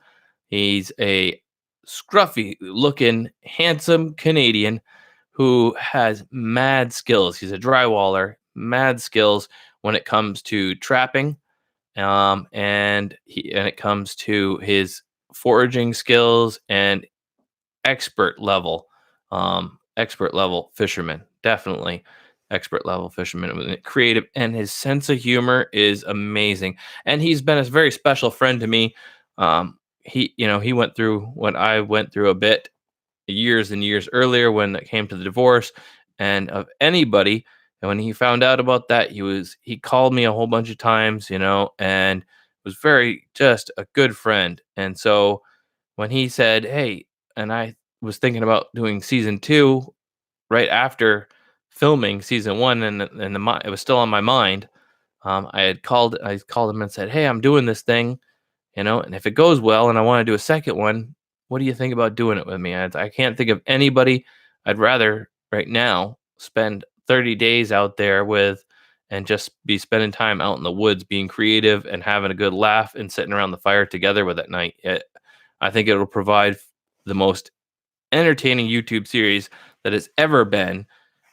He's a scruffy looking, handsome Canadian who has mad skills. He's a drywaller, mad skills when it comes to trapping. And it comes to his foraging skills and expert level fisherman, definitely expert level fisherman, creative, and his sense of humor is amazing. And he's been a very special friend to me. He went through what I went through a bit years and years earlier when it came to the divorce and of anybody. And when he found out about that, he called me a whole bunch of times, and was very just a good friend. And so when he said, "Hey," and I was thinking about doing season 2 right after filming season 1, and it was still on my mind. I called him and said, "Hey, I'm doing this thing, and if it goes well and I want to do a second one, what do you think about doing it with me?" I can't think of anybody I'd rather right now spend 30 days out there with and just be spending time out in the woods being creative and having a good laugh and sitting around the fire together with at night. I think it'll provide the most entertaining YouTube series that has ever been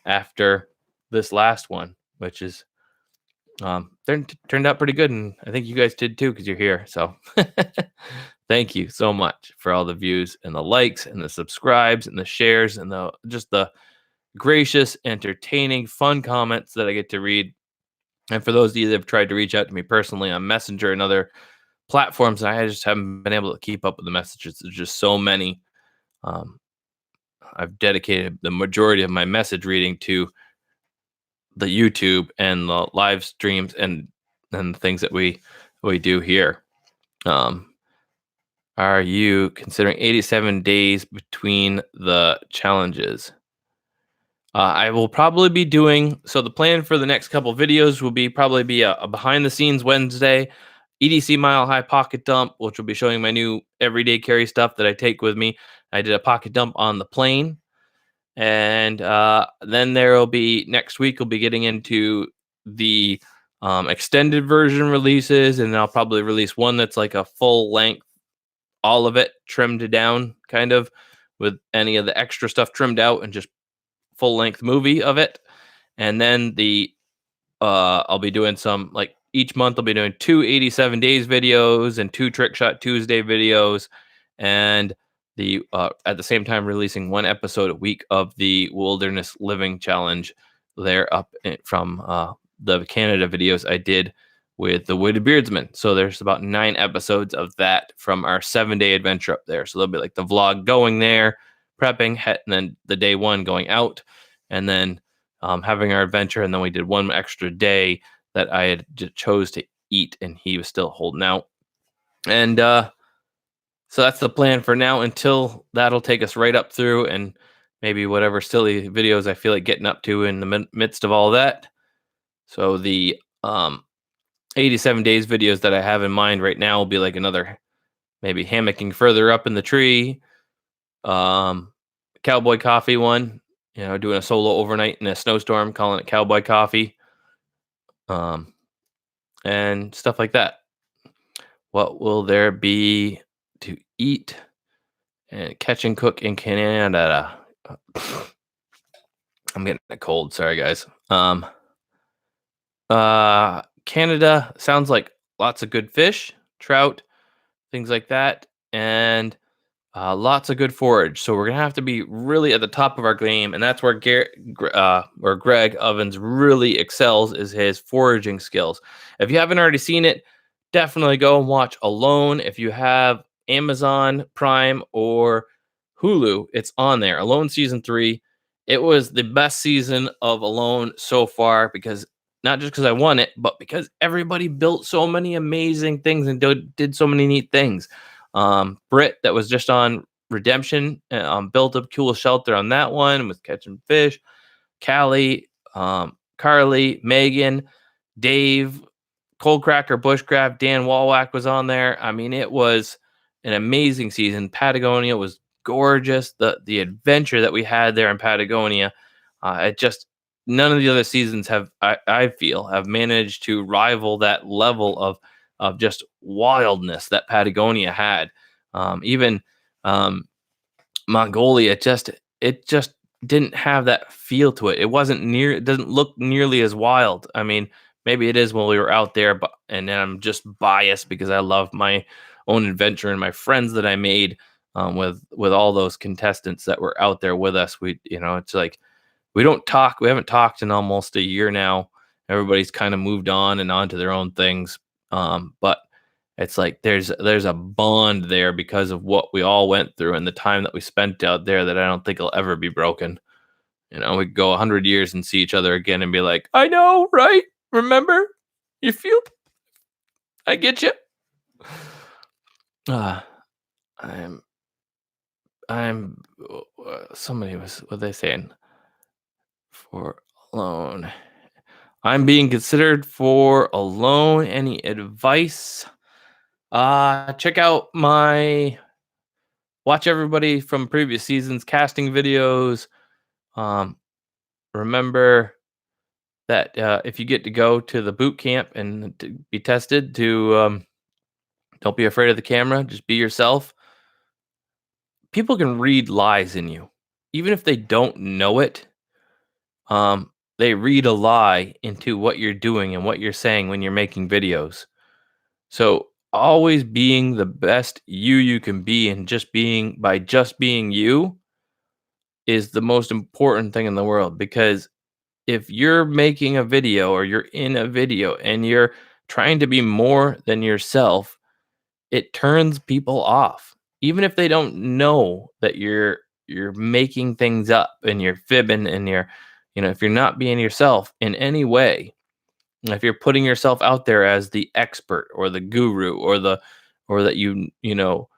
after this last one, which is turned out pretty good, and I think you guys did too because you're here. So thank you so much for all the views and the likes and the subscribes and the shares and the gracious, entertaining, fun comments that I get to read. And for those of you that have tried to reach out to me personally on Messenger and other platforms, I just haven't been able to keep up with the messages. There's just so many. I've dedicated the majority of my message reading to the YouTube and the live streams and the things that we do here. Are you considering 87 days between the challenges? I will probably be doing so. The plan for the next couple videos will be probably be a behind the scenes Wednesday, EDC Mile High Pocket Dump, which will be showing my new everyday carry stuff that I take with me. I did a pocket dump on the plane, and then there will be next week. We'll be getting into the extended version releases, and I'll probably release one that's like a full length, all of it trimmed down, kind of with any of the extra stuff trimmed out, and just full length movie of it. And then I'll be doing some, like, each month I'll be doing 2 87 days videos and 2 Trick Shot Tuesday videos, and the at the same time releasing one episode a week of the Wilderness Living Challenge there from the Canada videos I did with the Wooded Beardsman. So there's about 9 episodes of that from our 7-day adventure up there. So there'll be like the vlog going there, prepping, and then the day one going out, and then having our adventure. And then we did one extra day that I had chose to eat, and he was still holding out. And so that's the plan for now, until that'll take us right up through, and maybe whatever silly videos I feel like getting up to in the midst of all that. So the 87 days videos that I have in mind right now will be like another maybe hammocking further up in the tree, cowboy coffee one, doing a solo overnight in a snowstorm, calling it cowboy coffee, and stuff like that. What will there be to eat and catch and cook in Canada? I'm getting a cold. Sorry, guys. Canada sounds like lots of good fish, trout, things like that, and lots of good forage. So we're gonna have to be really at the top of our game, and that's where Greg Ovens really excels, is his foraging skills. If you haven't already seen it, definitely go and watch Alone. If you have Amazon Prime or Hulu, it's on there. Alone season 3. It was the best season of Alone so far, because not just because I won it, but because everybody built so many amazing things and did so many neat things. Britt, that was just on Redemption, built a cool shelter on that one, was catching fish. Callie, Carly, Megan, Dave, Cold Cracker Bushcraft, Dan Walwack was on there. I mean, it was an amazing season. Patagonia was gorgeous. The adventure that we had there in Patagonia, it just, none of the other seasons I feel have managed to rival that level of just wildness that Patagonia had. Even Mongolia, it just didn't have that feel to it. It doesn't look nearly as wild. I mean, maybe it is when we were out there, and then I'm just biased because I love my own adventure and my friends that I made with all those contestants that were out there with us. It's like, we haven't talked in almost a year now. Everybody's kind of moved on and on to their own things. But it's like there's a bond there because of what we all went through and the time that we spent out there that I don't think will ever be broken. We could go 100 years and see each other again and be like, I know, right? Remember? You feel? I get you. Somebody was, what they saying? For Alone. I'm being considered for Alone. Any advice? Check out watch everybody from previous seasons casting videos. Remember that if you get to go to the boot camp and to be tested, to don't be afraid of the camera. Just be yourself. People can read lies in you, even if they don't know it. They read a lie into what you're doing and what you're saying when you're making videos. So always being the best you can be, and just being you is the most important thing in the world. Because if you're making a video or you're in a video and you're trying to be more than yourself, it turns people off. Even if they don't know that you're making things up and you're fibbing and if you're not being yourself in any way, if you're putting yourself out there as the expert or the guru or that you know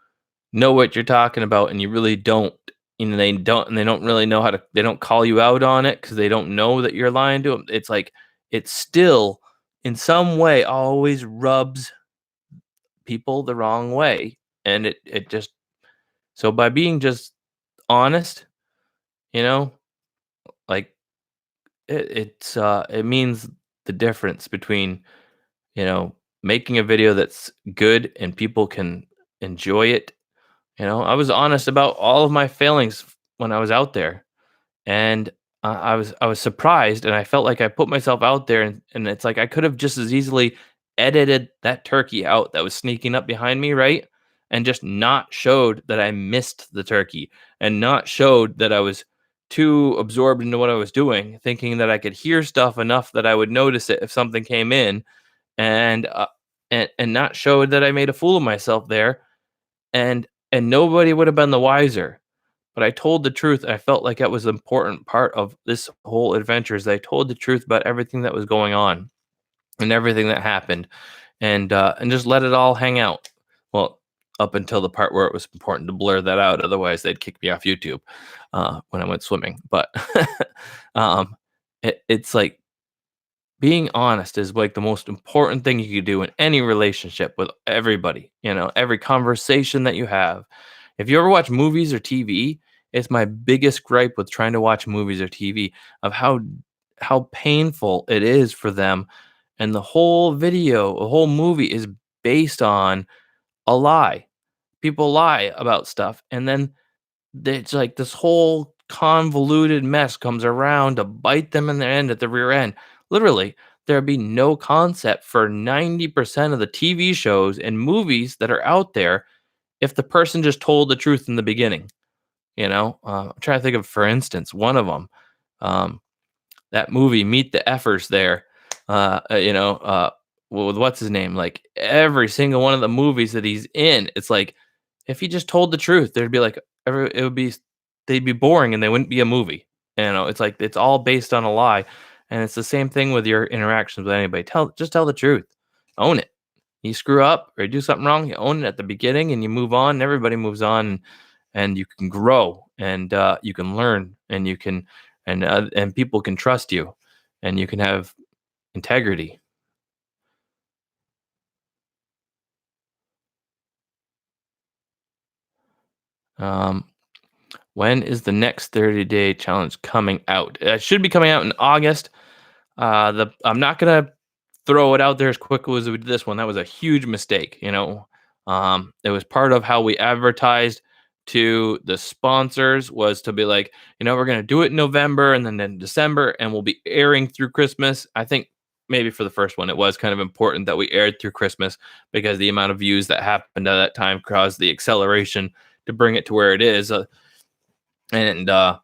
what you're talking about and you really don't, and they don't really know how to they don't call you out on it because they don't know that you're lying to them. It's like it still in some way always rubs people the wrong way, and it just so by being just honest, you know, like it means the difference between making a video that's good and people can enjoy it. I was honest about all of my failings when I was out there, and I was surprised, and I felt like I put myself out there, and it's like I could have just as easily edited that turkey out that was sneaking up behind me, right? And just not showed that I missed the turkey, and not showed that I was too absorbed into what I was doing, thinking that I could hear stuff enough that I would notice it if something came in, and not showed that I made a fool of myself there, and nobody would have been the wiser. But I told the truth. I felt like that was an important part of this whole adventure is that I told the truth about everything that was going on and everything that happened, and just let it all hang out. Well, up until the part where it was important to blur that out, otherwise they'd kick me off YouTube when I went swimming. But um, it's like being honest is like the most important thing you could do in any relationship with everybody. Every conversation that you have. If you ever watch movies or TV, it's my biggest gripe with trying to watch movies or TV of how painful it is for them, and the whole movie is based on a lie. People lie about stuff, and then it's like this whole convoluted mess comes around to bite them in the end at the rear end. Literally, there'd be no concept for 90% of the TV shows and movies that are out there if the person just told the truth in the beginning. I'm trying to think of, for instance, one of them. That movie Meet the Effers there. With what's his name? Like every single one of the movies that he's in, it's like if he just told the truth, there'd be like it would be they'd be boring and they wouldn't be a movie. It's like it's all based on a lie, and it's the same thing with your interactions with anybody. Just tell the truth, own it. You screw up or you do something wrong, you own it at the beginning, and you move on. And everybody moves on, and you can grow, and you can learn, and you can and people can trust you, and you can have integrity. Um, when is the next 30-day challenge coming out? It should be coming out in August. I'm not gonna throw it out there as quickly as we did this one. That was a huge mistake. It was part of how we advertised to the sponsors was to be like, we're gonna do it in November and then in December, and we'll be airing through Christmas. I think maybe for the first one, it was kind of important that we aired through Christmas because the amount of views that happened at that time caused the acceleration to bring it to where it is. And I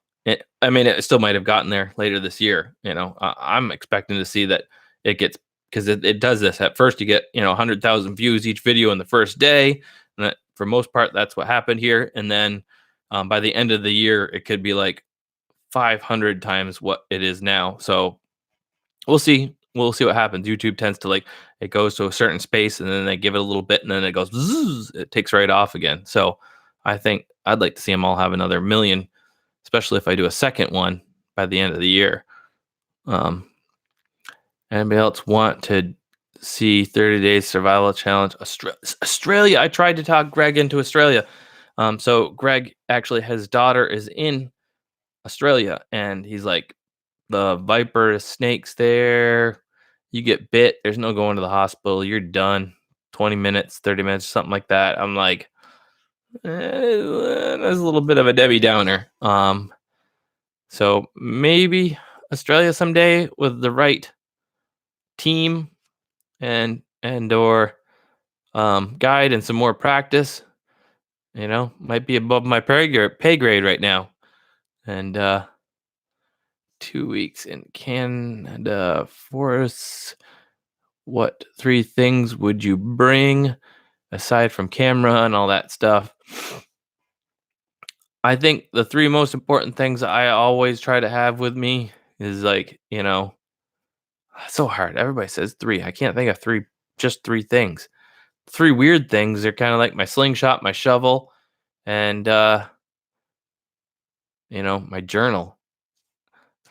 mean, it still might have gotten there later this year. I'm expecting to see that it gets because it does this. At first, you get 100,000 views each video in the first day, and for most part, that's what happened here. And then by the end of the year, it could be like 500 times what it is now. So we'll see. We'll see what happens. YouTube tends to like it goes to a certain space, and then they give it a little bit, and then it goes. Zzz, it takes right off again. So I think I'd like to see them all have another million, especially if I do a second one by the end of the year. Um, Anybody else want to see 30 Days Survival Challenge Australia? I tried to talk Greg into Australia. So Greg actually, his daughter is in Australia, and he's like, the viper snakes there. You get bit. There's no going to the hospital. You're done. 20 minutes, 30 minutes, something like that. I'm like, that's a little bit of a Debbie Downer. So maybe Australia someday with the right team and or guide and some more practice. Might be above my pay grade right now. And 2 weeks in Canada forests. What 3 things would you bring aside from camera and all that stuff? I think the 3 most important things I always try to have with me is like, it's so hard. Everybody says 3. I can't think of 3, just 3 things. 3 weird things. They're kind of like my slingshot, my shovel, and my journal.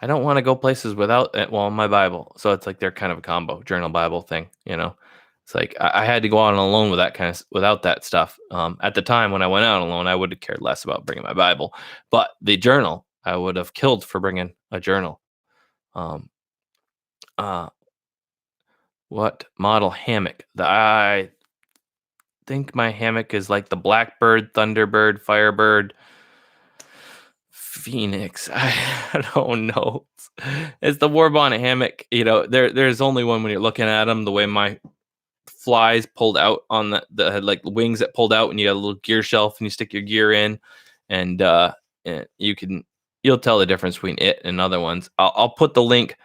I don't want to go places without it. Well, my Bible. So it's like they're kind of a combo journal Bible thing. It's like I had to go out alone with that without that stuff. At the time when I went out alone, I would have cared less about bringing my Bible, but the journal I would have killed for bringing a journal. Um, uh, what model hammock? I think my hammock is like the Blackbird, Thunderbird, Firebird, Phoenix. I don't know. It's the Warbonnet hammock. There's only one when you're looking at them. The way my flies pulled out on the like wings that pulled out, and you got a little gear shelf, and you stick your gear in, and you'll tell the difference between it and other ones. I'll put the link.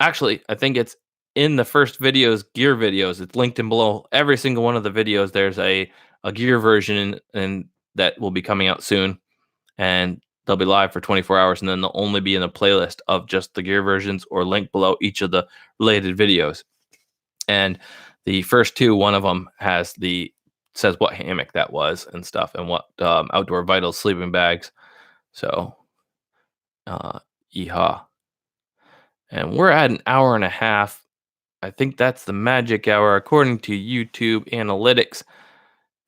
Actually, I think it's in the first gear videos. It's linked in below every single one of the videos. There's a gear version, and that will be coming out soon, and they'll be live for 24 hours, and then they'll only be in a playlist of just the gear versions, or link below each of the related videos. And the first two, one of them says what hammock that was and stuff, and what Outdoor Vitals sleeping bags. So, yeehaw. And we're at an hour and a half. I think that's the magic hour according to YouTube analytics.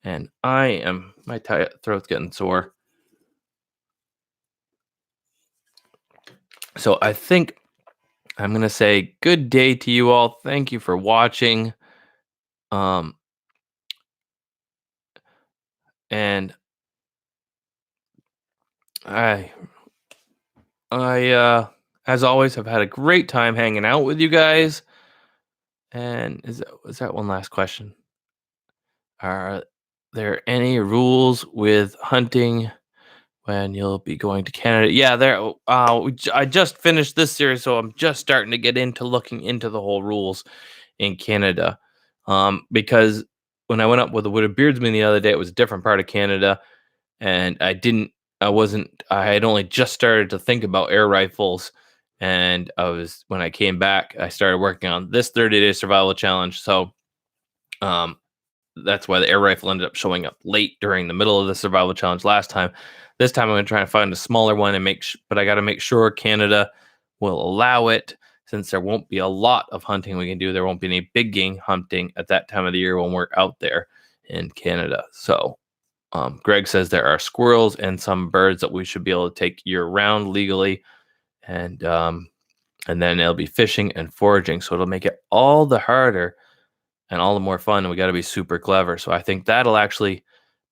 And my throat's getting sore. So I think I'm going to say good day to you all. Thank you for watching. And I as always have had a great time hanging out with you guys. And is that one last question? Are there any rules with hunting when you'll be going to Canada? Yeah, I just finished this series, so I'm just starting to get into looking into the whole rules in Canada. Because when I went up with the Wooded Beardsman the other day, it was a different part of Canada, and I had only just started to think about air rifles, and when I came back, I started working on this 30-day survival challenge. So, that's why the air rifle ended up showing up late during the middle of the survival challenge last time. This time I'm going to try and find a smaller one but I got to make sure Canada will allow it, since there won't be a lot of hunting we can do. There won't be any big game hunting at that time of the year when we're out there in Canada. So, Greg says there are squirrels and some birds that we should be able to take year round legally. And then it'll be fishing and foraging. So it'll make it all the harder and all the more fun. And we got to be super clever. So I think that'll actually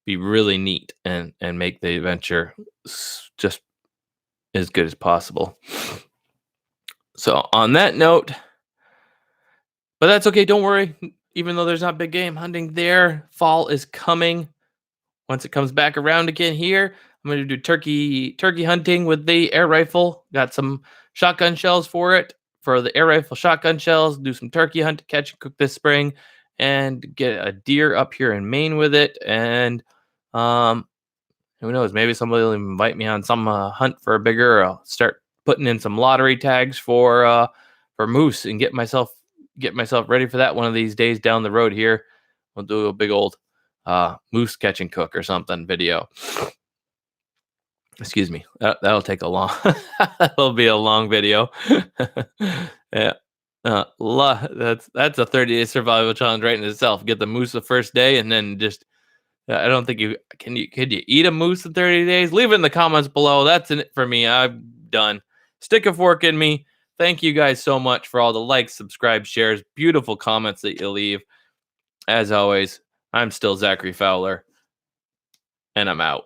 be really neat and make the adventure just as good as possible. So on that note, but that's okay. Don't worry. Even though there's not big game hunting there, fall is coming. Once it comes back around again here, I'm going to do turkey hunting with the air rifle. Got some shotgun shells for it, for the air rifle shotgun shells. Do some turkey hunt, catch and cook this spring, and get a deer up here in Maine with it. And who knows? Maybe somebody will invite me on some hunt for a bigger. Or I'll start putting in some lottery tags for moose and get myself ready for that one of these days down the road here. We'll do a big old moose catch and cook or something video. Excuse me. That'll take a long. That'll be a long video. Yeah. That's a 30-day survival challenge right in itself. Get the moose the first day, and then just. I don't think could you eat a moose in 30 days? Leave it in the comments below. That's it for me. I'm done. Stick a fork in me. Thank you guys so much for all the likes, subscribe, shares, beautiful comments that you leave. As always, I'm still Zachary Fowler, and I'm out.